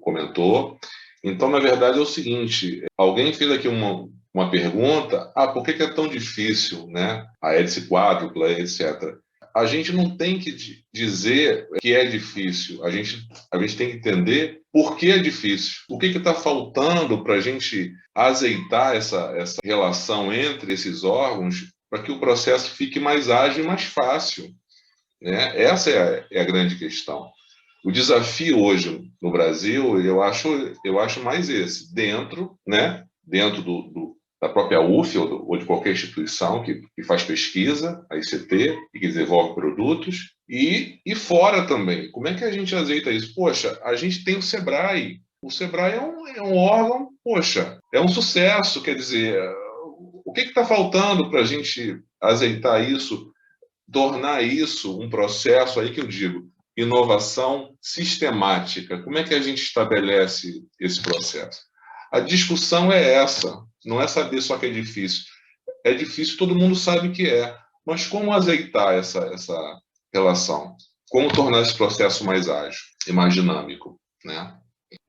comentou. Então, na verdade, é o seguinte, alguém fez aqui uma pergunta, por que é tão difícil, né, a hélice quádrupla, etc. A gente não tem que dizer que é difícil, a gente tem que entender por que é difícil, o que está faltando para a gente azeitar essa relação entre esses órgãos para que o processo fique mais ágil e mais fácil, né? Essa é a grande questão. O desafio hoje no Brasil, eu acho mais esse, dentro da própria UF ou de qualquer instituição que faz pesquisa, a ICT, e que desenvolve produtos, e fora também. Como é que a gente azeita isso? Poxa, a gente tem o SEBRAE. O SEBRAE é um órgão, poxa, é um sucesso. Quer dizer, o que está faltando para a gente azeitar isso, tornar isso um processo, aí que eu digo, inovação sistemática? Como é que a gente estabelece esse processo? A discussão é essa, não é saber só que é difícil. É difícil, todo mundo sabe que é, mas como azeitar essa relação? Como tornar esse processo mais ágil e mais dinâmico, né?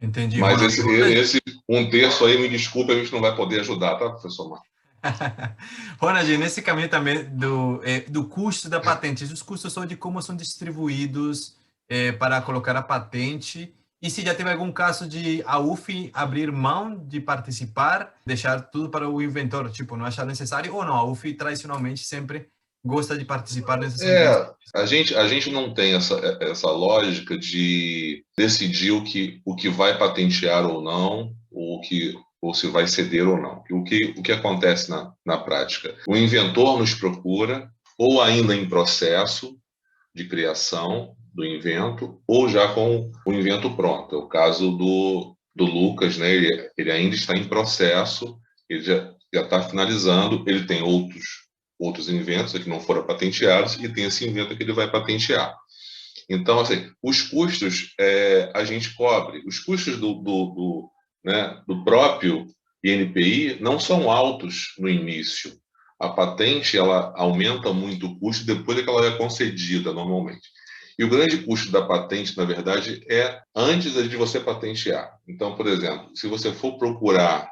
Entendi. Mas esse 1/3 aí, me desculpe, a gente não vai poder ajudar, tá, professor Marcos? Ronald, nesse caminho também do custo da patente, os custos são de como são distribuídos para colocar a patente, e se já teve algum caso de a UF abrir mão de participar, deixar tudo para o inventor, tipo, não achar necessário, ou não, a UF tradicionalmente sempre gosta de participar nessas ambientes. A gente não tem essa lógica de decidir o que vai patentear ou não, ou se vai ceder ou não. O que acontece na prática? O inventor nos procura, ou ainda em processo de criação do invento, ou já com o invento pronto. É o caso do Lucas, né? Ele ainda está em processo, ele já está finalizando, ele tem outros inventos que não foram patenteados e tem esse invento que ele vai patentear. Então, assim, os custos a gente cobre. Os custos do próprio INPI não são altos no início. A patente ela aumenta muito o custo depois que ela é concedida, normalmente. E o grande custo da patente, na verdade, é antes de você patentear. Então, por exemplo, se você for procurar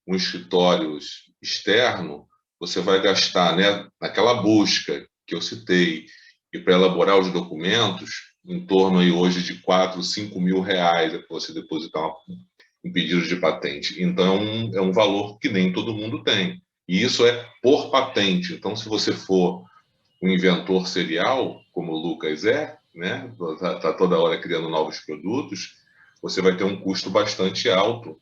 um escritório externo, você vai gastar, né, naquela busca, que eu citei, e para elaborar os documentos, em torno aí hoje de 4, 5 mil reais para você depositar um pedido de patente. Então, é um valor que nem todo mundo tem. E isso é por patente. Então, se você for um inventor serial, como o Lucas é, né, tá toda hora criando novos produtos, você vai ter um custo bastante alto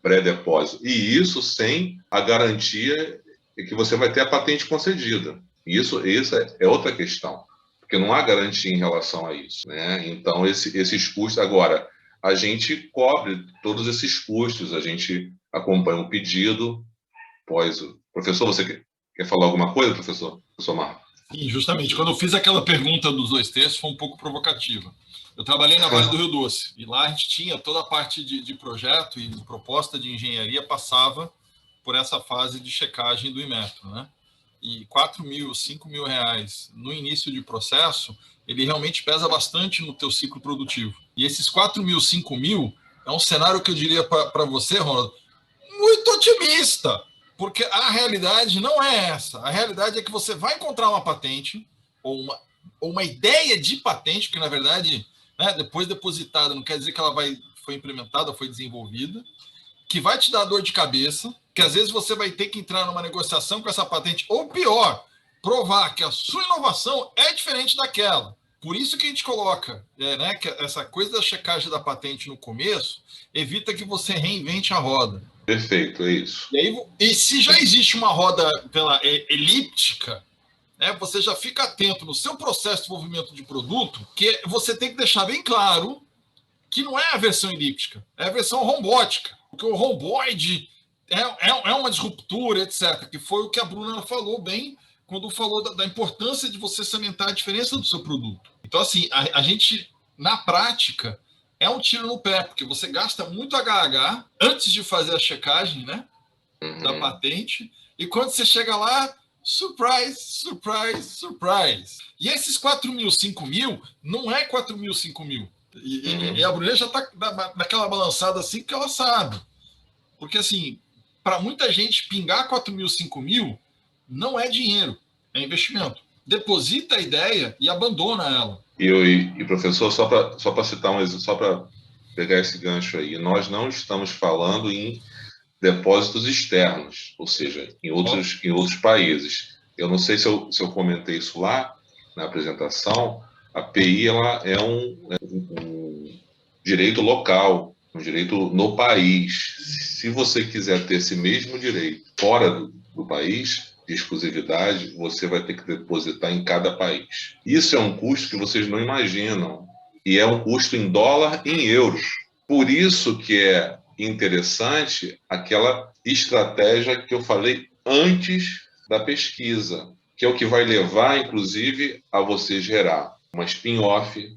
pré-depósito. E isso sem a garantia que você vai ter a patente concedida. Isso é outra questão, porque não há garantia em relação a isso, né? Então, esses custos... Agora, a gente cobre todos esses custos, a gente acompanha o pedido. Professor, você quer falar alguma coisa, professor Marco? Sim, justamente. Quando eu fiz aquela pergunta dos 2 terços, foi um pouco provocativa. Eu trabalhei na Vale do Rio Doce, e lá a gente tinha toda a parte de projeto e de proposta de engenharia passava por essa fase de checagem do Inmetro, né? E 4 mil, 5 mil reais no início de processo, ele realmente pesa bastante no teu ciclo produtivo. E esses 4 mil, 5 mil, é um cenário que eu diria para você, Ronaldo, muito otimista, porque a realidade não é essa. A realidade é que você vai encontrar uma patente ou uma ideia de patente, porque, na verdade, né, depois depositada, não quer dizer que ela foi implementada, foi desenvolvida, que vai te dar dor de cabeça, que às vezes você vai ter que entrar numa negociação com essa patente, ou pior, provar que a sua inovação é diferente daquela. Por isso que a gente coloca, né, que essa coisa da checagem da patente no começo evita que você reinvente a roda. Perfeito, é isso. E se já existe uma roda elíptica, né, você já fica atento no seu processo de desenvolvimento de produto, que você tem que deixar bem claro que não é a versão elíptica, é a versão rombótica. Porque o romboide é uma disruptura, etc. Que foi o que a Bruna falou bem quando falou da importância de você salientar a diferença do seu produto. Então, assim, a gente, na prática, é um tiro no pé, porque você gasta muito HH antes de fazer a checagem, né, da patente, e quando você chega lá, surprise, surprise, surprise. E esses 4 mil, 5 mil, não é 4 mil, 5 mil. E a Bruna já está naquela balançada assim que ela sabe. Porque, assim, para muita gente, pingar 4 mil, 5 mil não é dinheiro, é investimento. Deposita a ideia e abandona ela. E professor, só para citar um exemplo, só para pegar esse gancho aí, nós não estamos falando em depósitos externos, ou seja, em outros países. Eu não sei se eu comentei isso lá na apresentação. A PI ela é um direito local, um direito no país. Se você quiser ter esse mesmo direito fora do país, de exclusividade, você vai ter que depositar em cada país. Isso é um custo que vocês não imaginam. E é um custo em dólar e em euros. Por isso que é interessante aquela estratégia que eu falei antes da pesquisa, que é o que vai levar, inclusive, a você gerar uma spin-off,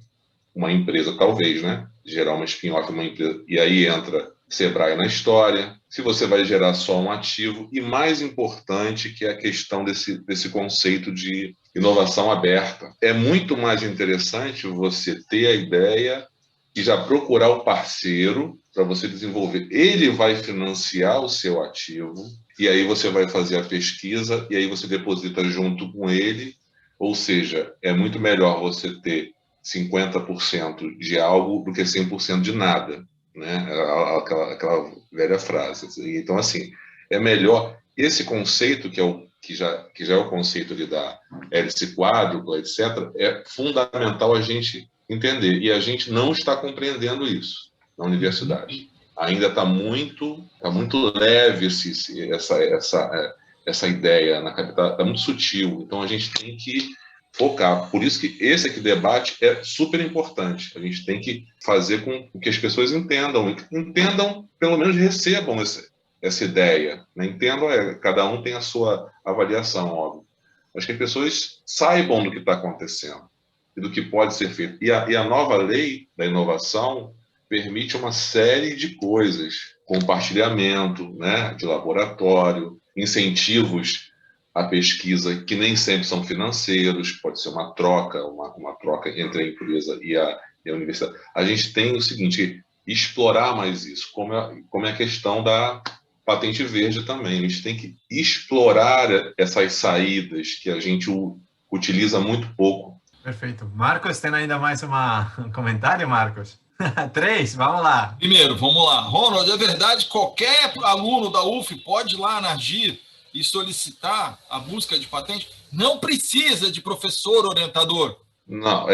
uma empresa, talvez, né? Gerar uma spin-off, uma empresa. E aí entra Sebrae na história, se você vai gerar só um ativo, e mais importante, que é a questão desse conceito de inovação aberta. É muito mais interessante você ter a ideia e já procurar o parceiro para você desenvolver. Ele vai financiar o seu ativo, e aí você vai fazer a pesquisa, e aí você deposita junto com ele. Ou seja, é muito melhor você ter 50% de algo do que 100% de nada, né? Aquela velha frase. Então, assim, é melhor esse conceito que já é o conceito ali da hélice quádrupla, etc., é fundamental a gente entender, e a gente não está compreendendo isso na universidade. Ainda está muito leve essa ideia na capital, está muito sutil. Então a gente tem que focar. Por isso que esse aqui debate é super importante. A gente tem que fazer com que as pessoas entendam, pelo menos recebam essa ideia. Né? Entendam, cada um tem a sua avaliação, óbvio. Mas que as pessoas saibam do que está acontecendo e do que pode ser feito. E a nova lei da inovação permite uma série de coisas, compartilhamento, né, de laboratório, incentivos à pesquisa que nem sempre são financeiros, pode ser uma troca entre a empresa e a universidade. A gente tem o seguinte, explorar mais isso, como é a questão da patente verde também. A gente tem que explorar essas saídas que a gente utiliza muito pouco. Perfeito. Marcos, tem ainda mais um comentário, Marcos? 3, vamos lá. Primeiro, vamos lá. Ronald, é verdade, qualquer aluno da UF pode ir lá na ARGIR e solicitar a busca de patente? Não precisa de professor orientador. Não,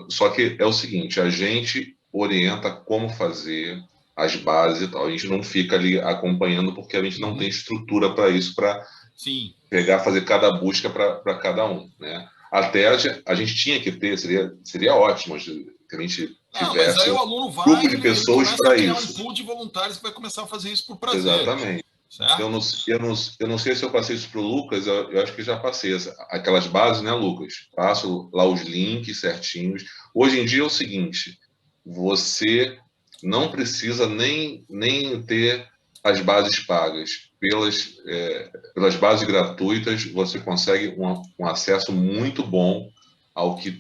só que é o seguinte, a gente orienta como fazer as bases e tal. A gente não fica ali acompanhando porque a gente não tem estrutura para isso, para fazer cada busca para cada um, né? Até a gente tinha que ter, seria ótimo que a gente tivesse mas aí o aluno vai, grupo de pessoas para isso. Começa a criar um pool de voluntários que vai começar a fazer isso por prazer. Exatamente. Certo? Eu não sei se eu passei isso para o Lucas, eu acho que já passei aquelas bases, né, Lucas? Passo lá os links certinhos. Hoje em dia é o seguinte, você não precisa nem ter as bases pagas. Pelas bases gratuitas, você consegue um acesso muito bom ao que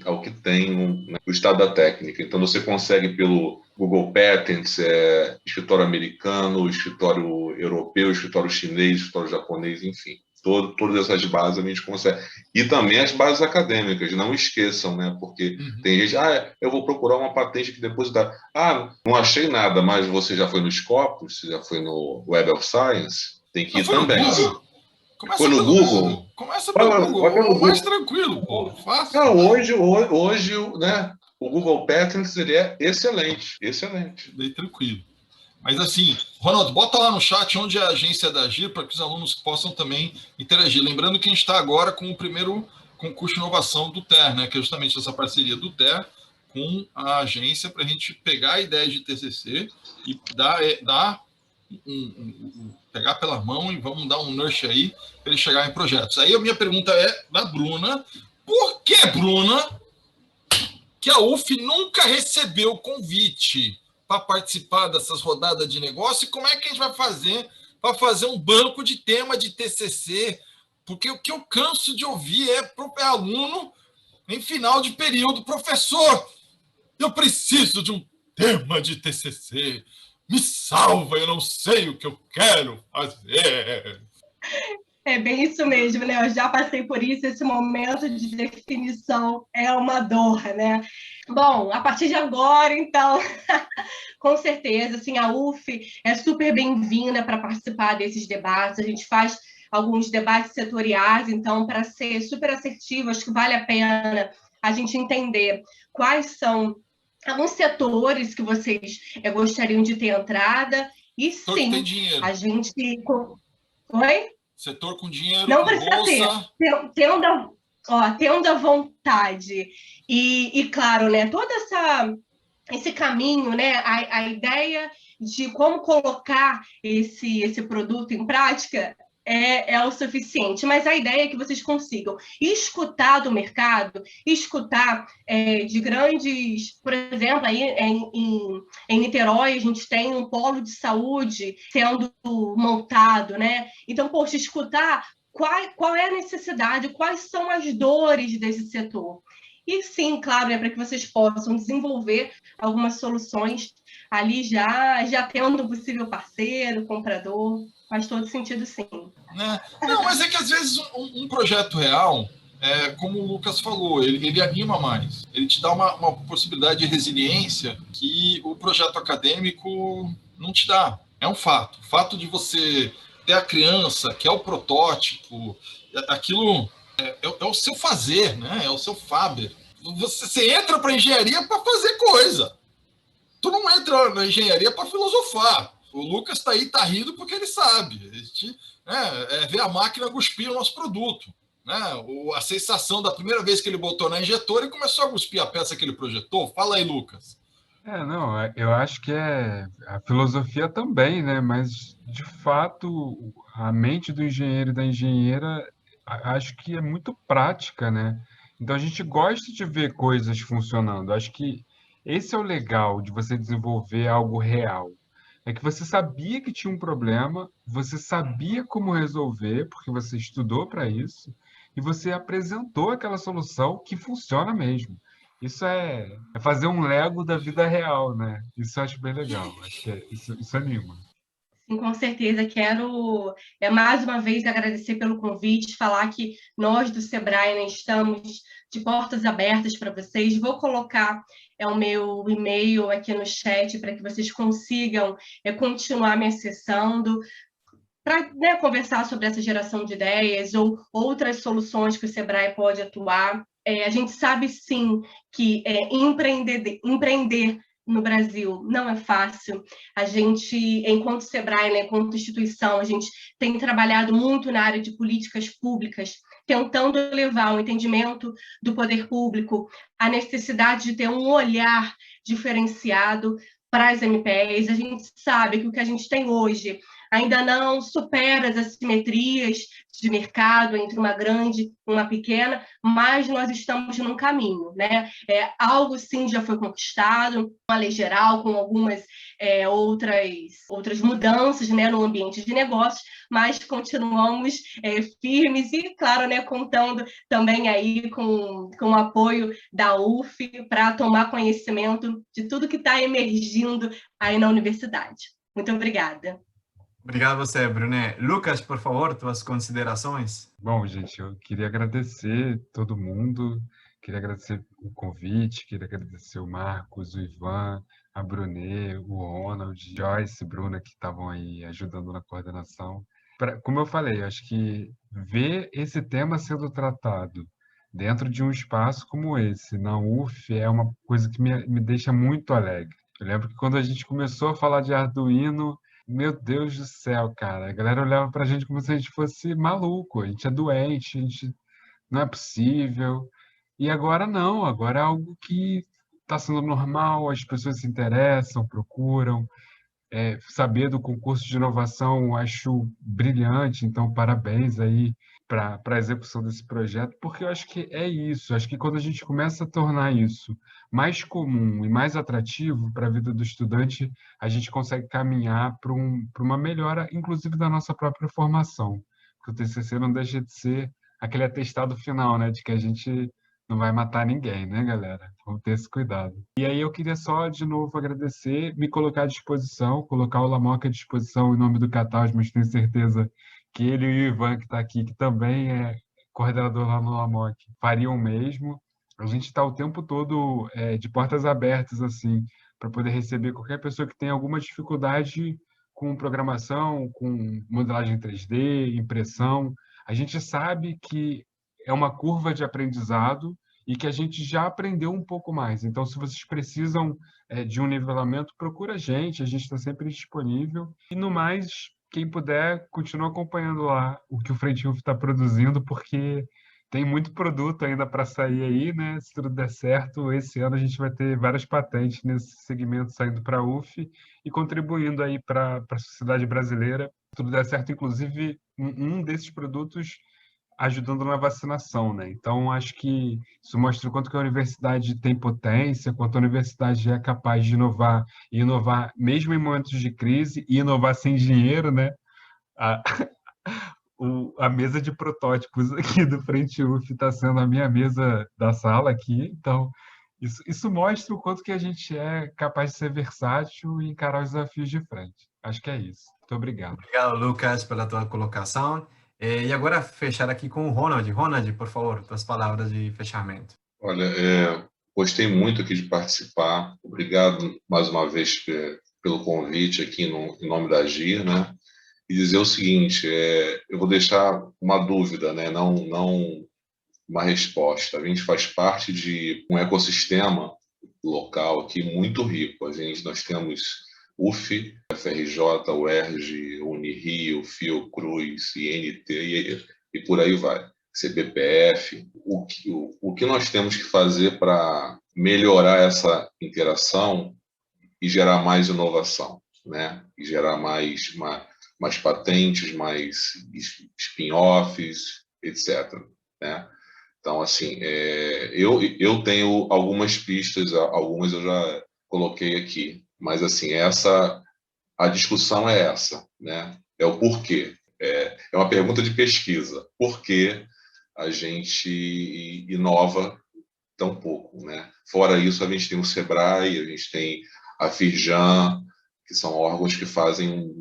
tem o estado da técnica. Então, você consegue pelo Google Patents, escritório americano, escritório europeu, escritório chinês, escritório japonês, enfim. Todas essas bases a gente consegue. E também as bases acadêmicas, não esqueçam, né? Porque tem gente, eu vou procurar uma patente que depois dá. Não achei nada, mas você já foi no Scopus, você já foi no Web of Science, tem que ir também. Foi no Google? Começa pelo Google, o mais tranquilo, pô. Fácil. Não, hoje, né, o Google Patents ele é excelente. Bem tranquilo. Mas assim, Ronaldo, bota lá no chat onde é a agência da ARGIR para que os alunos possam também interagir. Lembrando que a gente está agora com o primeiro concurso de inovação do TER, né, que é justamente essa parceria do TER com a agência para a gente pegar a ideia de TCC e pegar pela mão e vamos dar um nurse aí para ele chegar em projetos. Aí a minha pergunta é da Bruna. Por que, Bruna, que a UF nunca recebeu convite para participar dessas rodadas de negócio? E como é que a gente vai fazer para fazer um banco de tema de TCC? Porque o que eu canso de ouvir é aluno em final de período. Professor, eu preciso de um tema de TCC. Me salva, eu não sei o que eu quero fazer. É bem isso mesmo, né? Eu já passei por isso, esse momento de definição é uma dor, né? Bom, a partir de agora, então, com certeza, assim, a UF é super bem-vinda para participar desses debates. A gente faz alguns debates setoriais, então, para ser super assertivo, acho que vale a pena a gente entender quais são alguns setores que vocês gostariam de ter entrada. E sim, tem dinheiro. A gente... Oi? Setor com dinheiro, não com precisa bolsa. Tendo a vontade. E claro, né, todo esse caminho, né, a ideia de como colocar esse produto em prática é o suficiente, mas a ideia é que vocês consigam escutar do mercado, escutar de grandes, por exemplo, aí em Niterói a gente tem um polo de saúde sendo montado, né? Então, poxa, escutar qual é a necessidade, quais são as dores desse setor. E sim, claro, né, para que vocês possam desenvolver algumas soluções ali já tendo um possível parceiro, comprador, faz todo sentido, sim. Né? Não, mas é que às vezes um projeto real, como o Lucas falou, ele anima mais. Ele te dá uma possibilidade de resiliência que o projeto acadêmico não te dá. É um fato. O fato de você ter a criança, que é o protótipo, aquilo é o seu fazer, né? É o seu faber. Você entra para a engenharia para fazer coisa. Tu não entra na engenharia para filosofar. O Lucas está aí, está rindo porque ele sabe. Ver a máquina cuspir o nosso produto. Né? A sensação da primeira vez que ele botou na injetora e começou a cuspir a peça que ele projetou. Fala aí, Lucas. Eu acho que a filosofia também, né? Mas, de fato, a mente do engenheiro e da engenheira, acho que é muito prática, né? Então, a gente gosta de ver coisas funcionando. Acho que esse é o legal de você desenvolver algo real. É que você sabia que tinha um problema, você sabia como resolver, porque você estudou para isso, e você apresentou aquela solução que funciona mesmo. Isso é fazer um Lego da vida real, né? Isso eu acho bem legal. Acho que isso anima. Sim, com certeza. Quero mais uma vez agradecer pelo convite, falar que nós do Sebrae, né, estamos de portas abertas para vocês. Vou colocar o meu e-mail aqui no chat para que vocês consigam continuar me acessando para, né, conversar sobre essa geração de ideias ou outras soluções que o Sebrae pode atuar. A gente sabe, sim, que empreender no Brasil não é fácil. A gente, enquanto Sebrae, né, enquanto instituição, a gente tem trabalhado muito na área de políticas públicas, tentando levar o entendimento do poder público, a necessidade de ter um olhar diferenciado para as MPs. A gente sabe que o que a gente tem hoje ainda não supera as assimetrias de mercado entre uma grande e uma pequena, mas nós estamos num caminho, né? Algo, sim, já foi conquistado, uma lei geral, com algumas outras mudanças, né, no ambiente de negócios, mas continuamos firmes e, claro, né, contando também aí com o apoio da UF para tomar conhecimento de tudo que está emergindo aí na universidade. Muito obrigada. Obrigado a você, Brunet. Lucas, por favor, tuas considerações. Bom, gente, eu queria agradecer todo mundo, queria agradecer o convite, queria agradecer o Marcos, o Ivan, a Brunet, o Ronald, Joyce, Bruna, que estavam aí ajudando na coordenação. Como eu falei, acho que ver esse tema sendo tratado dentro de um espaço como esse, na UF, é uma coisa que me deixa muito alegre. Eu lembro que quando a gente começou a falar de Arduino, meu Deus do céu, cara, a galera olhava pra gente como se a gente fosse maluco, a gente é doente, a gente não é possível. E agora não, agora é algo que está sendo normal, as pessoas se interessam, procuram. Saber do concurso de inovação, acho brilhante, então parabéns aí para a execução desse projeto, porque eu acho que é isso, acho que quando a gente começa a tornar isso mais comum e mais atrativo para a vida do estudante, a gente consegue caminhar para uma melhora, inclusive da nossa própria formação, porque o TCC não deixa de ser aquele atestado final, né, de que a gente não vai matar ninguém, né, galera? Vamos ter esse cuidado. E aí eu queria só, de novo, agradecer, me colocar à disposição, colocar o Lamoca à disposição em nome do Catalyst, mas tenho certeza que ele e o Ivan, que está aqui, que também é coordenador lá no Lamoc, fariam o mesmo. A gente está o tempo todo de portas abertas, assim, para poder receber qualquer pessoa que tenha alguma dificuldade com programação, com modelagem 3D, impressão. A gente sabe que é uma curva de aprendizado e que a gente já aprendeu um pouco mais. Então, se vocês precisam de um nivelamento, procura a gente está sempre disponível. E, no mais, quem puder, continua acompanhando lá o que o Frente UF está produzindo, porque tem muito produto ainda para sair aí, né? Se tudo der certo, esse ano a gente vai ter várias patentes nesse segmento saindo para a UF e contribuindo aí para a sociedade brasileira. Se tudo der certo, inclusive, um desses produtos ajudando na vacinação, né? Então, acho que isso mostra o quanto que a universidade tem potência, quanto a universidade é capaz de inovar, e inovar mesmo em momentos de crise, e inovar sem dinheiro, né? A, a mesa de protótipos aqui do Frente UF está sendo a minha mesa da sala aqui, então isso mostra o quanto que a gente é capaz de ser versátil e encarar os desafios de frente. Acho que é isso. Muito obrigado. Obrigado, Lucas, pela tua colocação. E agora, fechar aqui com o Ronald. Ronald, por favor, tuas palavras de fechamento. Olha, gostei muito aqui de participar. Obrigado mais uma vez pelo convite aqui em nome da AGIR, né? E dizer o seguinte, eu vou deixar uma dúvida, né? Não uma resposta. A gente faz parte de um ecossistema local aqui muito rico. Nós temos UF, FRJ, UERJ, Unirio, Fiocruz, INT e por aí vai. CBPF. O que nós temos que fazer para melhorar essa interação e gerar mais inovação, né? E gerar mais patentes, mais spin-offs, etc. Né? Então, assim, eu tenho algumas pistas, algumas eu já coloquei aqui, mas, assim, a discussão é essa, né? É o porquê. É uma pergunta de pesquisa. Por que a gente inova tão pouco, né? Fora isso, a gente tem o Sebrae, a gente tem a Firjan, que são órgãos que fazem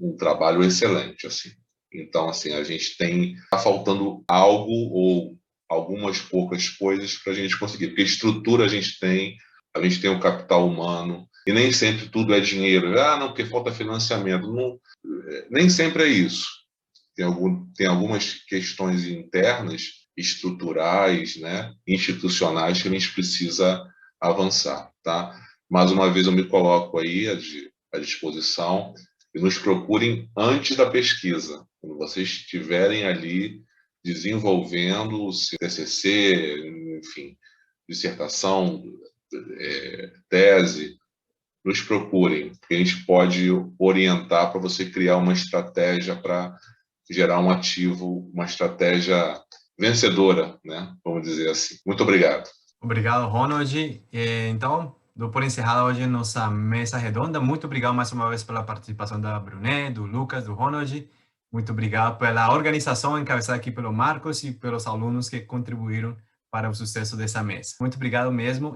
um trabalho excelente, assim. Então, assim, a gente está faltando algo ou algumas poucas coisas para a gente conseguir, porque estrutura a gente tem o capital humano, e nem sempre tudo é dinheiro. Não, porque falta financiamento. Não, nem sempre é isso. Tem algumas questões internas, estruturais, né, institucionais, que a gente precisa avançar, tá? Mais uma vez eu me coloco aí à disposição, e nos procurem antes da pesquisa, quando vocês estiverem ali desenvolvendo o seu TCC, enfim, dissertação, tese, nos procurem, que a gente pode orientar para você criar uma estratégia para gerar um ativo, uma estratégia vencedora, né? Vamos dizer assim. Muito obrigado. Obrigado, Ronald. Então, dou por encerrada hoje nossa mesa redonda. Muito obrigado mais uma vez pela participação da Brunet, do Lucas, do Ronald. Muito obrigado pela organização encabeçada aqui pelo Marcos e pelos alunos que contribuíram para o sucesso dessa mesa. Muito obrigado mesmo.